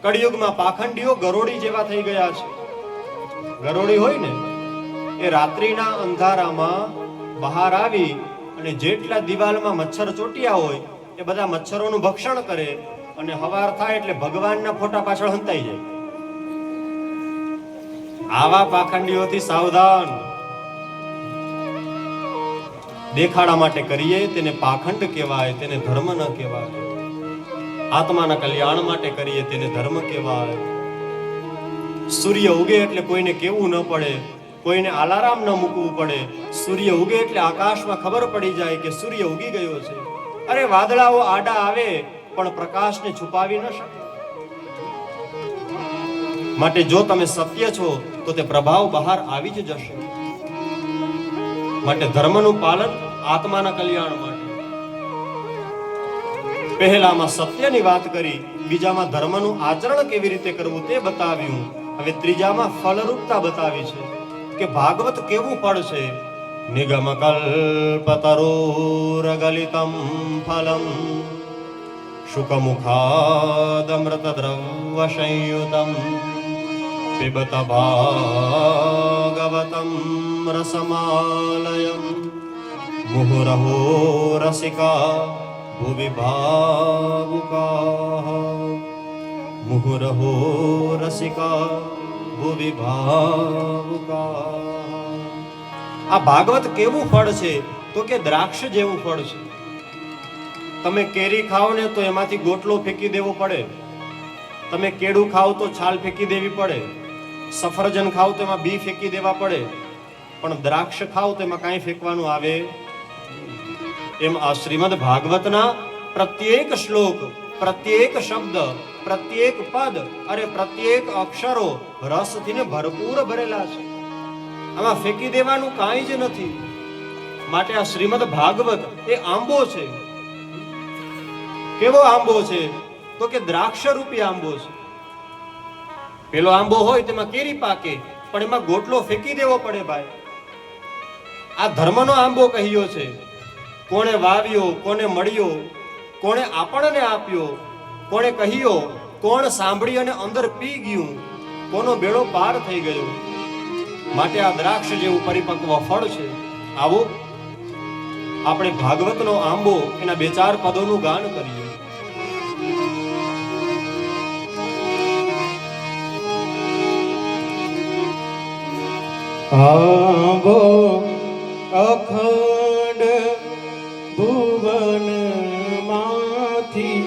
Speaker 1: કળિયુગમાં પાખંડીઓ ગરોળી જેવા થઈ ગયા છે. ગરોળી હોય ને એ રાત્રિના અંધારામાં બહાર આવી અને જેટલા દિવાલમાં મચ્છર ચોટ્યા હોય એ બધા મચ્છરોનું ભક્ષણ કરે અને હવાર થાય એટલે ભગવાનના ફોટા પાછળ હંતાઈ જાય. આવા પાખંડીઓથી સાવધાન. દેખાડા માટે કરીએ તેને પાખંડ કહેવાય, તેને ધર્મ ન કહેવાય. આત્માના કલ્યાણ માટે કરીએ તેને ધર્મ કહેવાય. સૂર્ય ઉગે એટલે કોઈને કેવું ન પડે, કોઈને અલાર્મ ન મૂકવું પડે. સૂર્ય ઉગે એટલે આકાશમાં ખબર પડી જાય કે સૂર્ય ઉગી ગયો છે. અરે વાદળાઓ આડા આવે પણ પ્રકાશને છુપાવી ન શકે. માટે જો તમે સત્ય છો તો તે પ્રભાવ બહાર આવી જ જશે. માટે ધર્મનું પાલન આત્માના કલ્યાણ માટે. પહેલામાં સત્યની વાત કરી, બીજામાં ધર્મનું આચરણ કેવી રીતે કરવું તે બતાવ્યું. હવે ત્રીજામાં ફલરૂપતા બતાવી છે કે ભાગવત કેવું ફળ છે. નિગમ કલ્પતરોરગલિતમ ફલમ શુકમુખાદમૃત દ્રવ્ય સંયુતમ પિબત ભાગવતમ રસમાલયમ મુહુરહો રસિકા ભુવિ ભાવુકાઃ મુહુરહો રસિકા ભુવિ ભાવુકાઃ. આ ભાગવત કેવું ફળ છે તો કે દ્રાક્ષ જેવું ફળ છે. તમે કેરી ખાઓ ને તો એમાંથી ગોટલો ફેંકી દેવો પડે, તમે કેળું ખાઓ તો છાલ ફેંકી દેવી પડે, સફરજન ખાવ તો એમાં બી ફેંકી દેવા પડે, પણ દ્રાક્ષ ખાવ તો એમાં કાંઈ ફેંકવાનું આવે. એમ આ શ્રીમદ ભાગવતના પ્રત્યેક શ્લોક, પ્રત્યેક શબ્દ, પ્રત્યેક પદ અરે પ્રત્યેક અક્ષરો રસથી ને ભરપૂર ભરેલા છે. આમાં ફેંકી દેવાનું કાંઈ જ નથી. માટે આ શ્રીમદ ભાગવત એ આંબો છે. કેવો આંબો છે? તો કે દ્રાક્ષ રૂપી આંબો છે. પેલો આંબો હોય તેમાં કેરી પાકે, પણ એમાં ગોટલો ફેંકી દેવો પડે ભાઈ. આ ધર્મનો આંબો કહ્યો છે. કોણે વાવ્યો, કોને મળ્યો, કોણે આપણને આપ્યો, કોણે કહ્યો, કોણ સાંભળી અને અંદર પી ગયું, કોનો બેડો પાર થઈ ગયો. માટે આ દ્રાક્ષ જેવું પરિપક્વ ફળ છે. આવો આપણે ભાગવતનો આંબો એના 2-4 પદોનું ગાન કરીએ.
Speaker 2: આંબો અખંડ ભુવન માંથી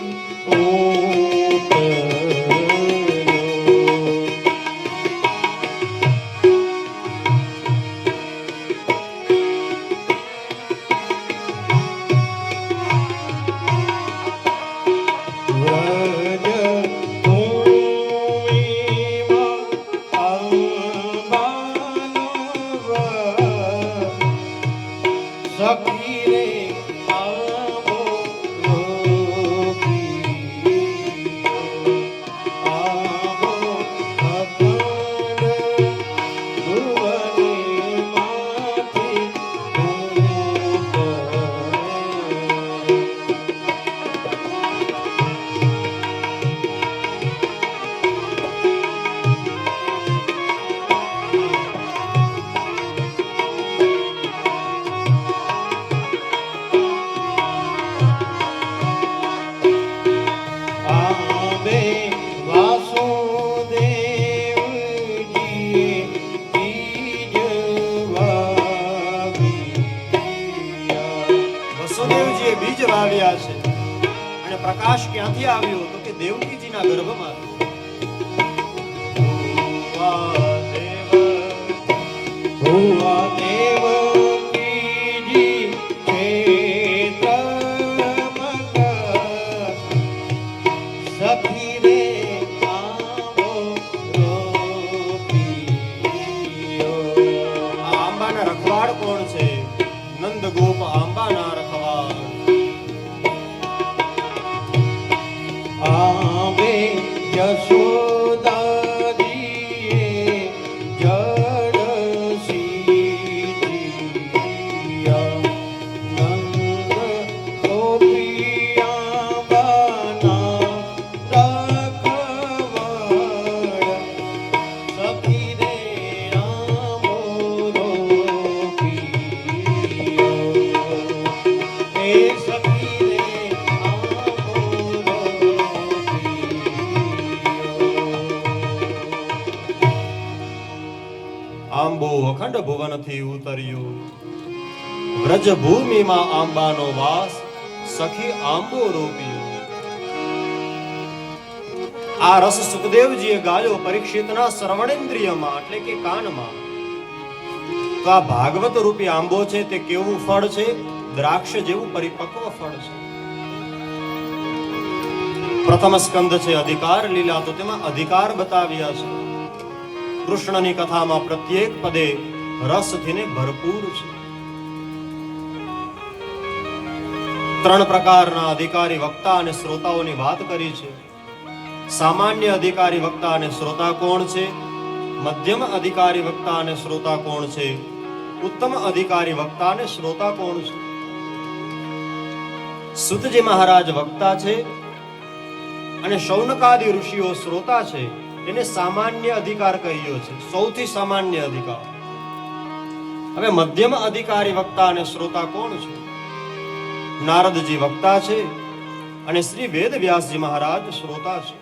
Speaker 2: સખી રે આંબો
Speaker 1: વસુદેવજીએ બીજ વાવ્યા છે અને પ્રકાશ ક્યાંથી આવ્યો તો કે દેવકીજીના ગર્ભમાં.
Speaker 2: ભુવા દેવકીજી ક્ષેત્રમક સખી રે આંબો રોપિયો.
Speaker 1: આ આંબાના રખવાડ કોણ છે? નંદ ગોપ આંબાના રખવાડ.
Speaker 2: આંબે યશોદાજીએ જડ સીધિયા. નંદ ગોપી આંબાના રખવાડ સખી રે આંબો રોપિયો. એ સખી રે આંબો
Speaker 1: આંબો અખંડ ભુવનથી ઉતર્યું. વ્રજ ભૂમિમાં આંબાનો વાસ, સખી આંબો રોપ્યો. આ રસ સુખદેવજીએ ગાયો પરીક્ષિતના શ્રવણેન્દ્રિયમાં એટલે કે કાનમાં. તો આ ભાગવત રૂપી આંબો છે તે કેવું ફળ છે? દ્રાક્ષ જેવું પરિપક્વ ફળ છે. પ્રથમ સ્કંદ છે અધિકાર લીલા, તો તેમાં અધિકાર બતાવ્યા છે. કૃષ્ણની કથામાં પ્રત્યેક પદે રસથી ને ભરપૂર છે. 3 પ્રકારના અધિકારી વક્તા અને શ્રોતાઓની વાત કરી છે. સામાન્ય અધિકારી વક્તા અને શ્રોતા કોણ છે? મધ્યમ અધિકારી વક્તા અને શ્રોતા કોણ છે? ઉત્તમ અધિકારી વક્તા અને શ્રોતા કોણ છે? સુતજી મહારાજ વક્તા છે અને શૌનકાદિ ઋષિઓ શ્રોતા છે. એને સામાન્ય અધિકાર કહ્યો છે, સૌથી સામાન્ય અધિકાર. હવે મધ્યમ અધિકારી વક્તા અને શ્રોતા કોણ છે? નારદજી વક્તા છે અને શ્રી વેદવ્યાસજી મહારાજ શ્રોતા છે.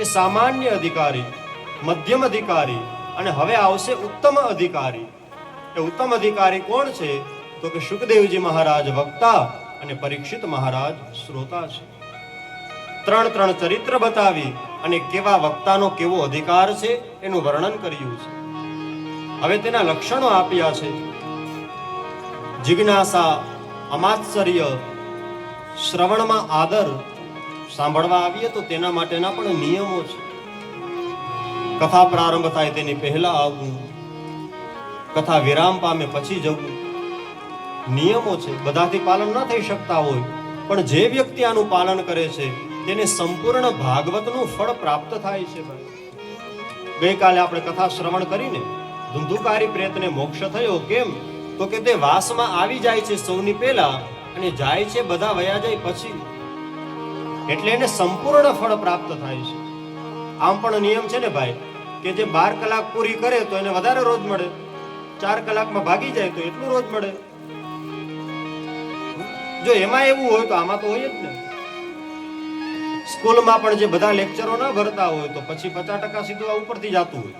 Speaker 1: એ સામાન્ય અધિકારી, મધ્યમ અધિકારી અને હવે આવશે ઉત્તમ અધિકારી. એ ઉત્તમ અધિકારી કોણ છે? તો કે શુકદેવજી મહારાજ વક્તા અને પરીક્ષિત મહારાજ શ્રોતા છે. 3 ચરિત્ર બતાવી અને કેવા વક્તાનો કેવો અધિકાર છે એનું વર્ણન કર્યું છે. હવે તેના લક્ષણો આપ્યા છે. જિજ્ઞાસા, અમાત્સર્ય, શ્રવણમાં આદર, સાંભળવા આવીએ તો તેના માટેના પણ નિયમો છે. કથા પ્રારંભ થાય તેની પહેલા આવવું, કથા વિરામ પામે પછી જવું, નિયમો છે. બધાથી પાલન ન થઈ શકતા હોય, પણ જે વ્યક્તિ આનું પાલન કરે છે તેને સંપૂર્ણ ભાગવતનું ફળ પ્રાપ્ત થાય છે. ગઈકાલે આપણે કથા શ્રવણ કરીને ધુંધુકારી પ્રેતને મોક્ષ થયો. કેમ? તો કે તે વાસમાં આવી જાય છે સૌની પહેલા અને જાય છે બધા વયા જાય પછી, એટલે એને સંપૂર્ણ ફળ પ્રાપ્ત થાય છે. આમ પણ નિયમ છે ને ભાઈ, કે જે 12 કલાક પૂરી કરે તો એને વધારે રોજ મળે, 4 કલાકમાં ભાગી જાય તો એટલું રોજ મળે. જો એમાં એવું હોય તો આમાં તો હોય જ ને. સ્કૂલમાં પણ જે બધા લેક્ચરો ના ભરતા હોય તો પછી 50% સીધું ઉપરથી જતું હોય.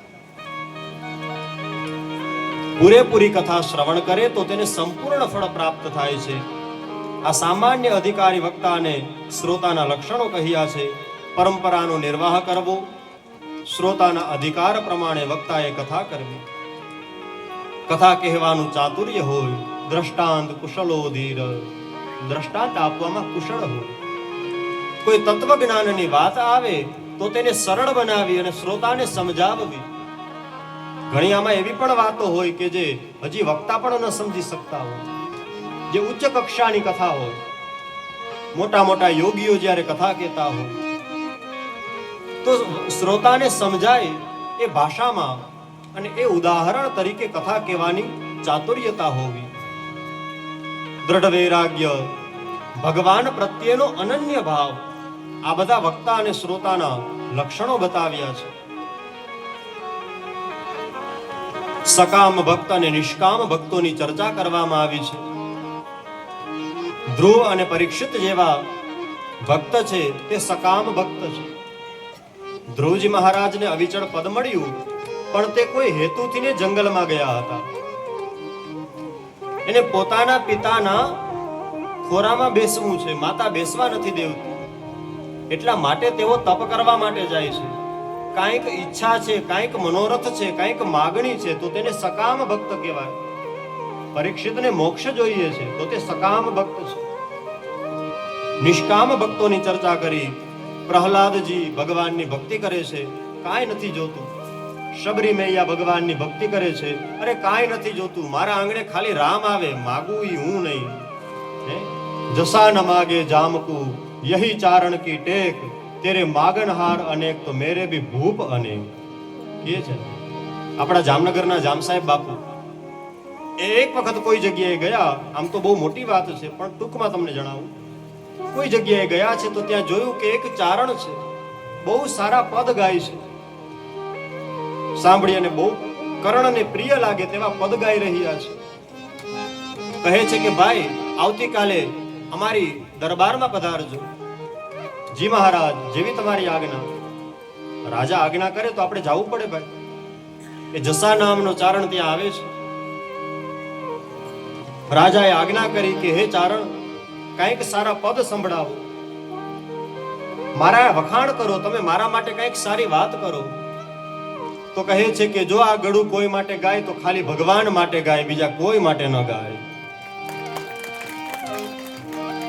Speaker 1: પૂરેપૂરી કથા શ્રવણ કરે તો તેને સંપૂર્ણ ફળ પ્રાપ્ત થાય છે. આ સામાન્ય અધિકારી વક્તા અને શ્રોતાના લક્ષણો કહ્યા છે. પરંપરાનો નિર્વાહ કરવો, શ્રોતાના અધિકાર પ્રમાણે વક્તાએ કથા કરવી, કથા કહેવાનું ચાતુર્ય હોય, દ્રષ્ટાંત કુશલો ધીર, દ્રષ્ટાંત આપવામાં કુશળ હોય. કોઈ તત્વજ્ઞાનની વાત આવે તો તેને સરળ બનાવી અને શ્રોતાને સમજાવવી. ઘણી આમાં એવી પણ વાતો હોય કે જે હજી વક્તા પણ ન સમજી શકતા હોય. જે ઉચ્ચ કક્ષાની કથા હોય, મોટા મોટા યોગીઓ જ્યારે કથા કહેતા હોય તો શ્રોતાને સમજાય એ ભાષામાં અને એ ઉદાહરણ તરીકે કથા કહેવાની ચાતુર્યતા હોવી. દ્રઢ વૈરાગ્ય, ભગવાન પ્રત્યેનો અનન્ય ભાવ, આ બધા વક્તા અને શ્રોતાના લક્ષણો બતાવ્યા છે. સકામ ભક્ત અને નિષ્કામ ભક્તોની ચર્ચા કરવામાં આવી છે. ધ્રુવ અને પરીક્ષિત જેવા ભક્ત છે તે સકામ ભક્ત છે. ધ્રુવજી મહારાજને અવિચળ પદ મળ્યું, પણ તે કોઈ હેતુથી ને જંગલમાં ગયા હતા. એને પોતાના પિતાના ખોરામાં બેસવું છે, માતા બેસવા નથી દેવતી, એટલા માટે તેઓ તપ કરવા માટે જાય છે. કાંઈક ઈચ્છા છે, કાંઈક મનોરથ છે, કાંઈક માગણી છે તો તેને સકામ ભક્ત કહેવાય. પરીક્ષિતને મોક્ષ જોઈએ છે તો તે સકામ ભક્ત છે. નિષ્કામ ભક્તોની ચર્ચા કરી. પ્રહલાદજી ભગવાનની ભક્તિ કરે છે, કાંઈ નથી જોતું. શબરી મૈયા ભગવાનની ભક્તિ કરે છે, અરે કાંઈ નથી જોતું, મારા આંગણે ખાલી રામ આવે, માગું ઈ હું નહીં. જસા ન માગે જામકુ યહી ચારણ કી ટેક, તેરે માગનહાર અનેક તો મેરે ભી ભૂપ અનેક. કે છે આપણા જામનગરના જામ સાહેબ બાપુ એક વખત કોઈ જગ્યાએ ગયા. આમ તો બહુ મોટી વાત છે પણ ટૂંકમાં તમને જણાવું. કોઈ જગ્યાએ ગયા છે તો ત્યાં જોયું કે એક ચારણ છે, બહુ સારા પદ ગાય છે. સાંભળી અને બહુ કર્ણને પ્રિય લાગે તેવા પદ ગાઈ રહ્યા છે. કહે છે કે ભાઈ આવતીકાલે અમારી દરબારમાં પધારજો. જી મહારાજ, જેવી તમારી આજ્ઞા. રાજા આજ્ઞા કરે તો આપણે જવું પડે ભાઈ. એ જસા નામનો ચારણ ત્યાં આવે છે. રાજાએ આજ્ઞા કરી કે હે ચારણ, કંઈક સારા પદ સંભળાવો, મારા વખાણ કરો, તમે મારા માટે કંઈક સારી વાત કરો. તો કહે છે કે જો આ ગળું કોઈ માટે ગાય તો ખાલી ભગવાન માટે ગાય, બીજા કોઈ માટે ન ગાય.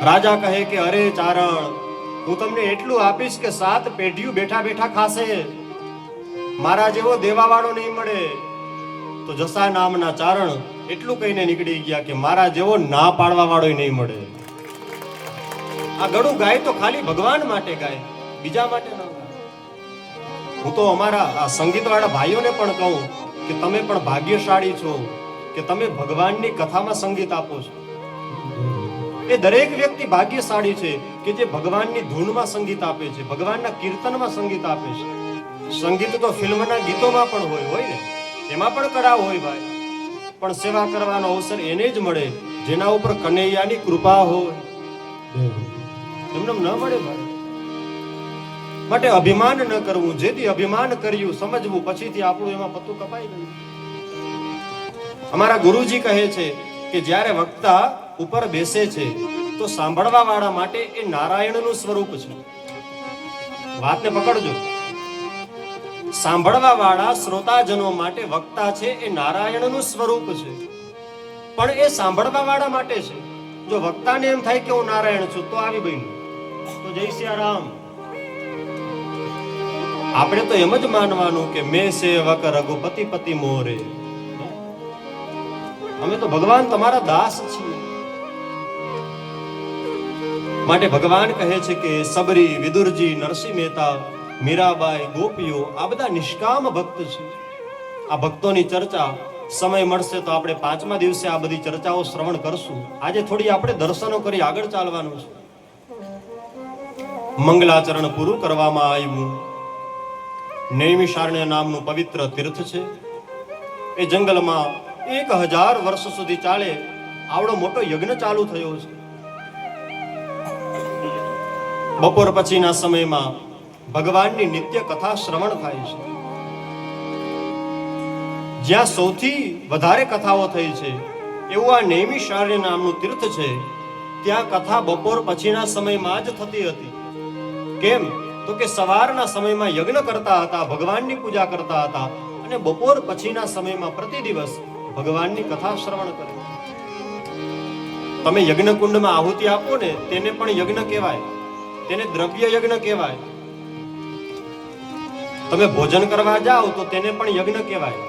Speaker 1: રાજા કહે કે અરે ચારણ, હું તમને એટલું આપીશ કે 7 પેઢીઓ બેઠા બેઠા ખાશે, મારા જેવો દેવાવાળો નહીં મળે. તો જસા નામના ચારણ એટલું કહીને નીકળી ગયા કે મારા જેવો ના પાડવા વાળો નહીં મળે. આ ગળું ગાય તો ખાલી ભગવાન માટે ગાય, બીજા માટે ન ગાય. હું તો અમારા આ સંગીતવાળા ભાઈઓને પણ કહું કે તમે પણ ભાગ્યશાળી છો કે તમે ભગવાનની કથામાં સંગીત આપો છો. એ દરેક વ્યક્તિ ભાગ્યશાળી છે કે જે ભગવાનની ધૂનમાં સંગીત આપે છે, ભગવાનના કીર્તનમાં સંગીત આપે છે. સંગીત તો ફિલ્મના ગીતોમાં પણ હોય ને, એમાં પણ કળા હોય ભાઈ. પણ સેવા કરવાનો અવસર એને જ મળે જેના ઉપર કનૈયાની કૃપા હોય. એમને ન મળે ભાઈ. માટે અભિમાન ન કરવું. જેથી અભિમાન કર્યું સમજવું, પછીથી આપણું એમાં પત્તું કપાઈ ગયું. અમારા ગુરુજી કહે છે કે જ્યારે વક્તા ઉપર બેસે છે તો સાંભળવા વાળા માટે એ નારાયણનું સ્વરૂપ છે. વાતને પકડજો. સાંભળવા વાળા શ્રોતાજનો માટે વક્તા છે એ નારાયણનું સ્વરૂપ છે, પણ એ સાંભળવા વાળા માટે છે. જો વક્તાને એમ થાય કે હું નારાયણ છું તો આવી બન્યું, તો જય સિયારામ. આપણે તો એમ જ માનવાનું કે મેં સેવક રઘુપતિ પતિ મોરે, અમે તો ભગવાન તમારા દાસ છીએ. માટે ભગવાન કહે છે કે સબરી, વિદુરજી, નરસિંહ મહેતા, મીરાબાઈ, ગોપીઓ આ બધા નિષ્કામ ભક્ત છે. આ ભક્તોની ચર્ચા સમય મળશે તો આપણે 5મા દિવસે આ બધી ચર્ચાઓ શ્રવણ કરશું. આજે થોડી આપણે દર્શનો કરી આગળ ચાલવાનું છે. મંગલાચરણ પૂરું કરવામાં આવ્યું. નૈમિષારણ્ય નામનું પવિત્ર તીર્થ છે. એ જંગલમાં 1000 વર્ષ સુધી ચાલે આવડો મોટો યજ્ઞ ચાલુ થયો છે. બપોર પછીના સમયમાં ભગવાનની નિત્ય કથા શ્રવણ થાય છે. જ્યાં સૌથી વધારે કથાઓ થઈ છે એવું આ નૈમિષારણ્ય નામનું તીર્થ છે. ત્યાં કથા બપોર પછીના સમયમાં જ થતી હતી. કેમ તો કે સવારના સમયમાં યજ્ઞ કરતા હતા, ભગવાનની પૂજા કરતા હતા, અને બપોર પછીના સમયમાં પ્રતિ દિવસ ભગવાનની કથા શ્રવણ કરે. તમે યજ્ઞ કુંડમાં આહુતિ આપો ને તેને પણ યજ્ઞ કહેવાય, તેને દ્રવ્ય યજ્ઞ કહેવાય. તમે ભોજન કરવા જાઓ તો તેને પણ યજ્ઞ કહેવાય.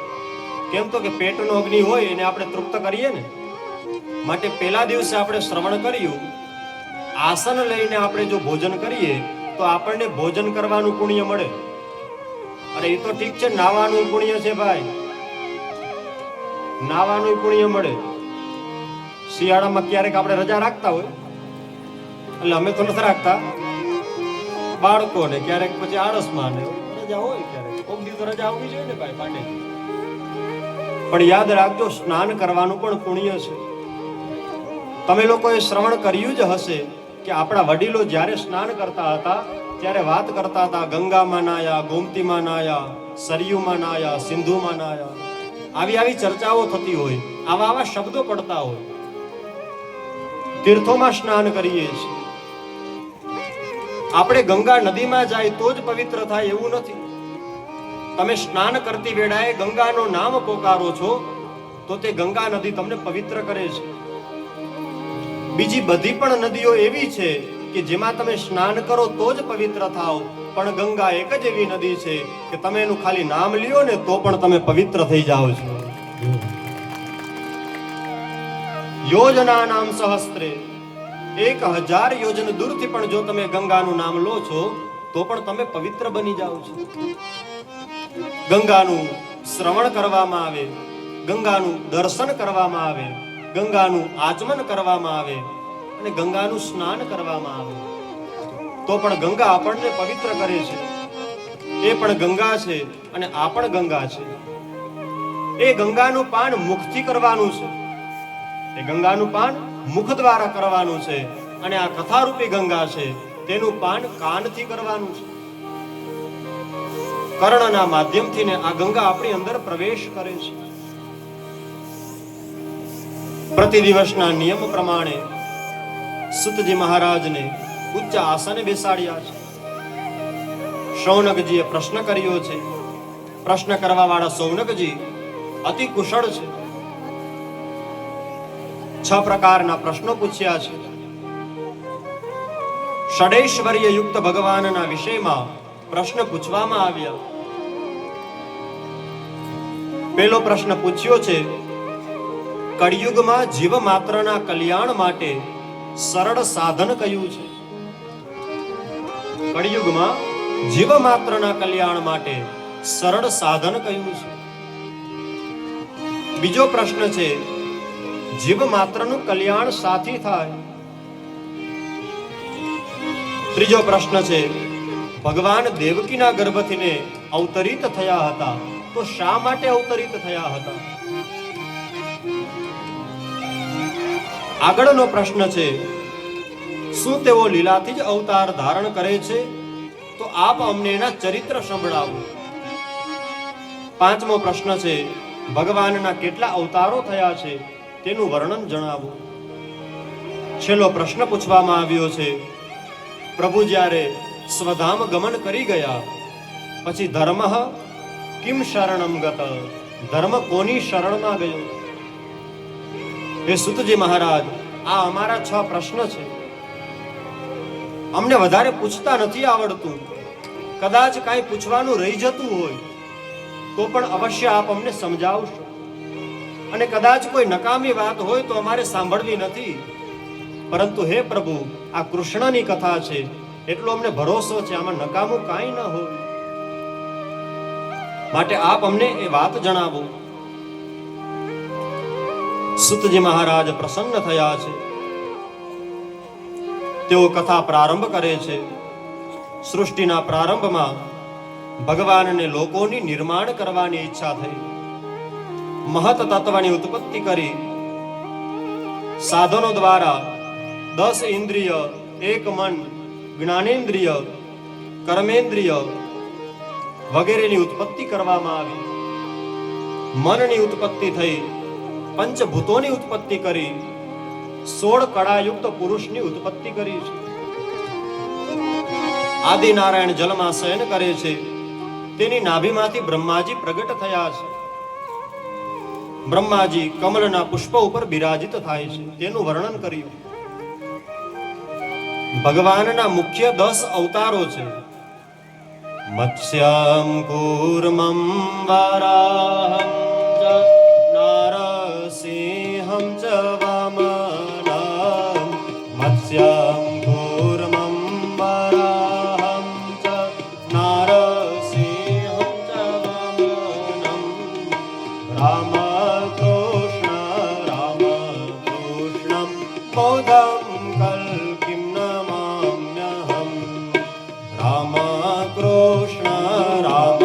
Speaker 1: કેમ તો કે પેટનો અગ્નિ હોય એને આપણે તૃપ્ત કરીએ ને. માટે પહેલા દિવસે આપણે શ્રવણ કર્યું, આસન લઈને આપણે જો ભોજન કરીએ તો આપણને ભોજન કરવાનું પુણ્ય મળે. અરે એ તો ઠીક છે, નાવાનું પુણ્ય છે ભાઈ, નાવાનું પુણ્ય મળે. શિયાળામાં ક્યારેક આપણે રજા રાખતા હોય, એટલે અમે તો નથી રાખતા, બાળકોને ક્યારેક પછી આળસમાં રજા હોય, ક્યારેક કોક દી તો રજા આવવી જોઈએ ને ભાઈ પાંડે. પણ યાદ રાખજો, સ્નાન કરવાનું પણ પુણ્ય છે. તમે લોકોએ શ્રવણ કર્યું જ હશે કે આપણા વડીલો જ્યારે સ્નાન કરતા હતા ત્યારે વાત કરતા હતા, ગંગામાં નાયા, ગોમતીમાં નાયા, સરયુમાં નાયા, સિંધુમાં નાયા. આવી ચર્ચાઓ થતી હોય, આવા શબ્દો પડતા હોય. તીર્થોમાં સ્નાન કરીએ છીએ. આપણે ગંગા નદીમાં જાય તો જ પવિત્ર થાય એવું નથી. તમે સ્નાન કરતી વેળાએ ગંગાનું નામ પોકારો છો તો તે ગંગા નદી તમને પવિત્ર કરે છે. બીજી બધી પણ નદીઓ એવી છે કે જેમાં તમે સ્નાન કરો તો જ પવિત્ર થાઓ, પણ ગંગા એક જ એવી નદી છે કે તમે એનું ખાલી નામ લ્યો ને તો પણ તમે પવિત્ર થઈ જાઓ છો. યોજના નામ સહસ્ત્રે, 1000 યોજન દૂરથી પણ જો તમે ગંગાનું નામ લો છો તો પણ તમે પવિત્ર બની જાઓ છો. ગંગાનું શ્રવણ કરવામાં આવે, ગંગાનું દર્શન કરવામાં આવે, ગંગાનું આચમન કરવામાં આવે અને ગંગાનું સ્નાન કરવામાં આવે તો પણ ગંગા આપણને પવિત્ર કરે છે. એ પણ ગંગા છે અને આ પણ ગંગા છે. એ ગંગાનું પાન મુખથી કરવાનું છે, એ ગંગાનું પાન મુખ દ્વારા કરવાનું છે, અને આ કથારૂપી ગંગા છે તેનું પાન કાનથી કરવાનું છે. કર્ણના માધ્યમથી ને આ ગંગા આપણી અંદર પ્રવેશ કરે છે. પ્રતિ દિવસના નિયમ પ્રમાણે સુતજી મહારાજને ઉચ્ચ આસને બેસાડ્યા છે. શૌનકજીએ પ્રશ્ન કર્યો છે. પ્રશ્ન કરવા વાળા શૌનકજી અતિ કુશળ છે. 6 પ્રકારના પ્રશ્નો પૂછ્યા છે. ષડૈશ્વર્ય યુક્ત ભગવાનના વિષયમાં પ્રશ્ન પૂછવામાં આવ્યા. પહેલો પ્રશ્ન પૂછ્યો છે, કળિયુગમાં જીવ માત્રના કલ્યાણ માટે સરળ સાધન કયું છે? કળિયુગમાં જીવ માત્રના કલ્યાણ માટે સરળ સાધન કયું છે? બીજો પ્રશ્ન છે, જીવ માત્રનું કલ્યાણ સાથી થાય. ત્રીજો પ્રશ્ન છે, ભગવાન દેવકીના ગર્ભથી અવતરિત થયા હતા તો શા માટે અવતરિત થયા હતા? આગળનો પ્રશ્ન છે, શું તેઓ લીલાથી જ અવતાર ધારણ કરે છે? તો આપ અમને એના ચરિત્ર સંભળાવો. પાંચમો પ્રશ્ન છે, ભગવાનના કેટલા અવતારો થયા છે તેનું વર્ણન જણાવો. છેલ્લો પ્રશ્ન પૂછવામાં આવ્યો છે, પ્રભુ જ્યારે સ્વધામ ગમન કરી ગયા પછી ધર્મ કિમ શરણમ ગત, ધર્મ કોની શરણમાં ગયો? હે સુતજી મહારાજ, આ અમારા 6 પ્રશ્ન છે. અમને વધારે પૂછતા નથી આવડતું. કદાચ કાંઈ પૂછવાનું રહી જતું હોય તો પણ અવશ્ય આપ અમને સમજાવશો. અને કદાચ કોઈ નકામી વાત હોય તો અમારે સાંભળવી નથી. પરંતુ હે પ્રભુ, આ કૃષ્ણની કથા છે એટલો અમને ભરોસો છે, આમાં નકામું કાંઈ ન હોય. માટે આપ અમને એ વાત જણાવો. સુતજી મહારાજ પ્રસન્ન થયા છે. તેઓ કથા પ્રારંભ કરે છે. સૃષ્ટિના પ્રારંભમાં ભગવાનને લોકોની નિર્માણ કરવાની ઈચ્છા થઈ. મહત તત્વની ઉત્પત્તિ કરી. સાધનો દ્વારા 10 ઇન્દ્રિય, 1 મન, જ્ઞાનેન્દ્રિય, કર્મેન્દ્રિય વગેરેની ઉત્પત્તિ કરવામાં આવી. મનની ઉત્પત્તિ થઈ. પંચભૂતોની ઉત્પત્તિ કરી. 16 કળાયુક્ત પુરુષની ઉત્પત્તિ કરી છે. આદિનારાયણ જલમાં શયન કરે છે. તેની નાભીમાંથી બ્રહ્માજી પ્રગટ થયા છે. બ્રહ્માજી કમલના પુષ્પ ઉપર બિરાજિત થાય છે, તેનું વર્ણન કર્યું. ભગવાનના મુખ્ય 10 અવતારો છે. મત્સ્યમ કૂર્મમ વરાહમ ચ નારસિંહમ ચ વામનમ. મત્સ્યમ કૂર્મમ વરાહમ ચ નારસિંહમ ચ વામનમ. રામ બોધમ કલ્કિમ નમામ્યહમ. રામ કૃષ્ણ રામ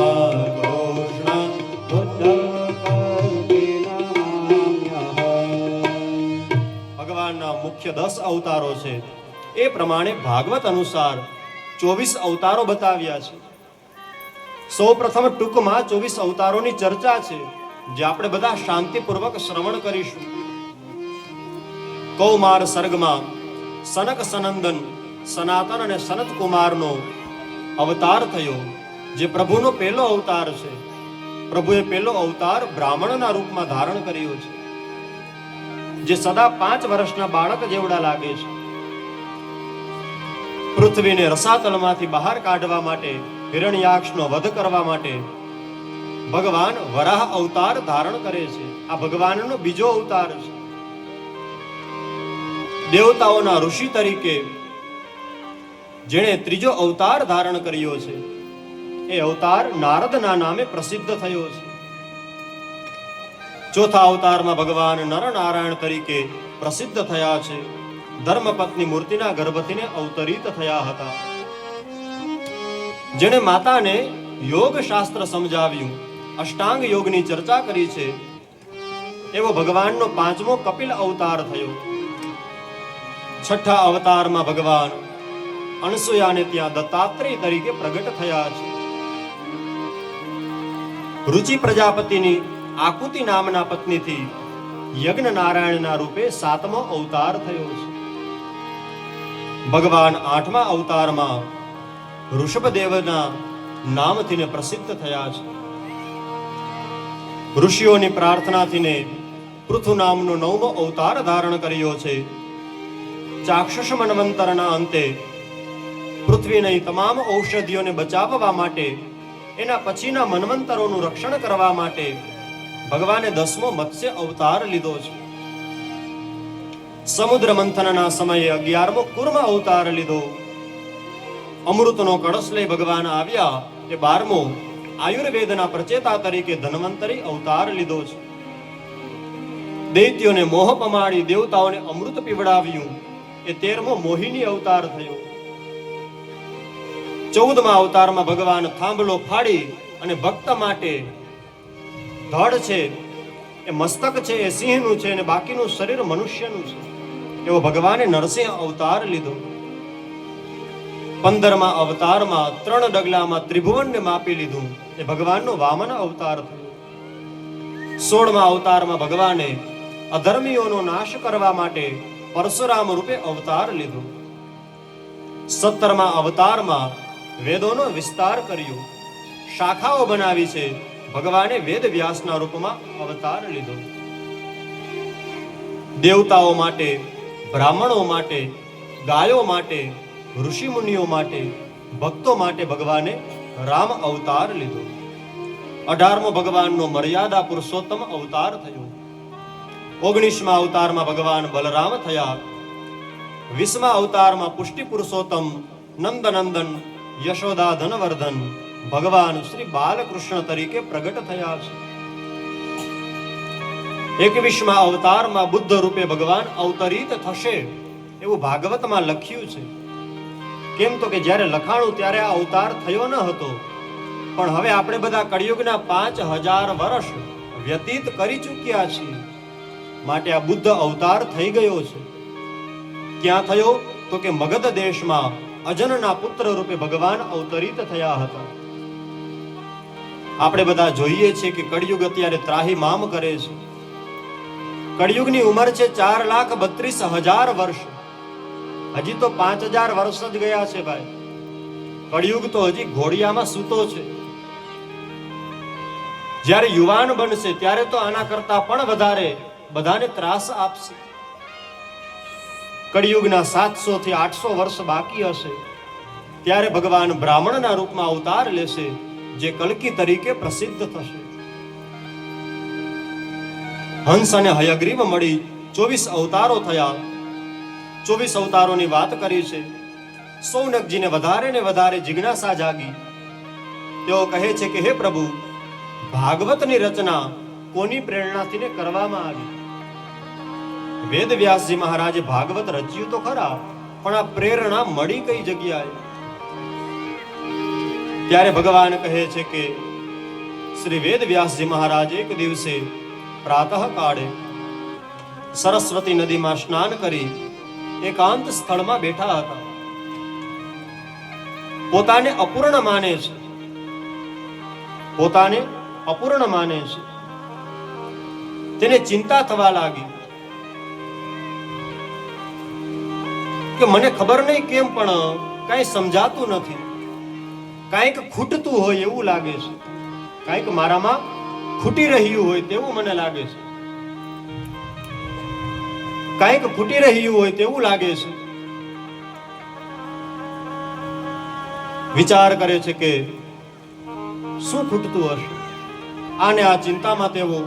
Speaker 1: કૃષ્ણ બોધમ કલ્કિમ નમામ્યહમ. ભગવાનના મુખ્ય 10 અવતારો છે. એ પ્રમાણે ભાગવત અનુસાર 24 અવતારો બતાવ્યા છે. સૌ પ્રથમ ટૂંકમાં 24 અવતારોની ચર્ચા છે, જે આપણે બધા શાંતિપૂર્વક શ્રવણ કરીશું. કૌમાર સર્ગમાં સનક સનંદન, સનાતન અને સનત કુમારનો અવતાર થયો, જે પ્રભુનો પહેલો અવતાર છે. પ્રભુએ પહેલો અવતાર બ્રાહ્મણના રૂપમાં ધારણ કર્યો છે, જે સદા 5 વર્ષના બાળક જેવડા લાગે છે. પૃથ્વીને રસાતલમાંથી બહાર કાઢવા માટે, હિરણ્યાક્ષનો વધ કરવા માટે ભગવાન વરાહ અવતાર ધારણ કરે છે. આ ભગવાનનો બીજો અવતાર છે. દેવતાઓના ઋષિ તરીકે જેણે ત્રીજો અવતાર ધારણ કર્યો છે, એ અવતાર નારદના નામે પ્રસિદ્ધ થયો છે. ચોથા અવતારમાં ભગવાન નરનારાયણ તરીકે પ્રસિદ્ધ થયા છે. ધર્મપત્ની મૂર્તિના ગર્ભથીને અવતરિત થયા હતા. જેણે માતાને યોગ શાસ્ત્ર સમજાવ્યું, અષ્ટાંગ યોગની ચર્ચા કરી છે, એવો ભગવાનનો 5મો કપિલ અવતાર થયો. છઠ્ઠા અવતારમાં ભગવાન અનસુયાને ત્યાં દત્તાત્રેય તરીકે પ્રગટ થયા છે. રુચિ પ્રજાપતિની આકુતિ નામના પત્નીથી યજ્ઞ નારાયણના રૂપે 7મો અવતાર થયો છે. ભગવાન 8મા અવતારમાં ઋષભદેવના નામથી પ્રસિદ્ધ થયા છે. ઋષિઓની પ્રાર્થનાથી પૃથુ નામનો 9મો અવતાર ધારણ કર્યો છે. ચાક્ષુષ મન્વંતરના અંતે પૃથ્વીની તમામ ઔષધિઓને બચાવવા માટે, એના પછીના મન્વંતરોનું રક્ષણ કરવા માટે ભગવાને 10મો મત્સ્ય અવતાર લીધો છે. સમુદ્ર મંથનના સમયે 11મો કૂર્મ અવતાર લીધો. અમૃતનો કળશ લઈ ભગવાન આવ્યા એ 12મો આયુર્વેદના પ્રચેતા તરીકે ધન્વંતરી અવતાર લીધો છે. દૈત્યોને મોહ પમાડી દેવતાઓને અમૃત પીવડાવ્યું એ 13મો મોહિની અવતાર થયો. 14મા અવતારમાં ભગવાન થાંભલો ફાડી અને ભક્ત માટે ધડ છે એ મસ્તક છે એ સિંહનું છે અને બાકીનું શરીર મનુષ્યનું છે એવો ભગવાને નરસિંહ અવતાર લીધો. 15મા અવતારમાં 3 ડગલામાં ત્રિભુવનને માપી લીધું એ ભગવાનનો વામન અવતાર થયો. 16મા અવતારમાં ભગવાને અધર્મીઓનો નાશ કરવા માટે પરશુરામ રૂપે અવતાર લીધો. 17મા અવતારમાં વેદોનો વિસ્તાર કર્યો, શાખાઓ બનાવી છે, ભગવાને વેદ વ્યાસના રૂપમાં અવતાર લીધો. દેવતાઓ માટે, બ્રાહ્મણો માટે, ગાયો માટે, ઋષિ મુનિઓ માટે, ભક્તો માટે ભગવાને રામ અવતાર લીધો. 18મો ભગવાનનો મર્યાદા પુરુષોત્તમ અવતાર થયો. 19મા અવતારમાં ભગવાન બલરામ થયા. 20મા અવતારમાં પુષ્ટિ પુરુષોત્તમ નંદનંદન યશોદા ધનવર્ધન ભગવાન શ્રી બાલકૃષ્ણ તરીકે પ્રગટ થયા છે. 21મા અવતારમાં બુદ્ધ રૂપે ભગવાન અવતરિત થશે એવું ભાગવતમાં લખ્યું છે. કેમ તો કે જ્યારે લખાણું ત્યારે આ અવતાર થયો ન હતો, પણ હવે આપણે બધા કળિયુગના 5000 વર્ષ વ્યતીત કરી ચૂક્યા છીએ, માટે આ બુદ્ધ અવતાર થઈ ગયો છે. ક્યાં થયો તો કે મગધ દેશમાં અજનના પુત્ર રૂપે ભગવાન અવતરિત થયા હતા. આપણે બધા જોઈએ છીએ કે કળિયુગ અત્યારે ત્રાહિમામ કરે છે. કળિયુગની ઉંમર છે 4,32,000 વર્ષ. હજી તો 5000 વર્ષ જ ગયા છે ભાઈ. કળિયુગ તો હજી ઘોડિયામાં સૂતો છે. જ્યારે યુવાન બનશે ત્યારે તો આના કરતા પણ વધારે બધાને ત્રાસ આપશે. કળિયુગના 700 થી 800 વર્ષ બાકી હશે ત્યારે ભગવાન બ્રાહ્મણના રૂપમાં અવતાર લેશે, જે કલ્કી તરીકે પ્રસિદ્ધ થશે. હંસ અને હયગ્રીવ મળી 24 અવતારો થયા. 24 અવતારોની વાત કરી છે. સૌનકજીને વધારે ને વધારે જિજ્ઞાસા જાગી. તેઓ કહે છે કે હે પ્રભુ, ભાગવતની રચના કોની પ્રેરણાથી ને કરવામાં આવી? વેદ વ્યાસજી મહારાજે ભાગવત રચ્યું તો ખરા, પણ આ પ્રેરણા મળી કઈ જગ્યાએ? ત્યારે ભગવાન કહે છે કે શ્રી વેદ વ્યાસજી મહારાજ એક દિવસે પ્રાતઃ કાળે સરસ્વતી નદીમાં સ્નાન કરી એકાંત સ્થળમાં બેઠા હતા. પોતાને અપૂર્ણ માને છે, પોતાને અપૂર્ણ માને છે. તેને ચિંતા થવા લાગી કે મને ખબર નહીં કેમ પણ કઈ સમજાતું નથી, કાંઈક ખૂટતું હોય એવું લાગે છે, કાંઈક મારામાં ખૂટી રહ્યું હોય તેવું મને લાગે છે, કાંઈક ખૂટી રહ્યું હોય તેવું લાગે છે. વિચાર કરે છે કે શું ખૂટતું હશે. આને આ ચિંતામાં તેઓ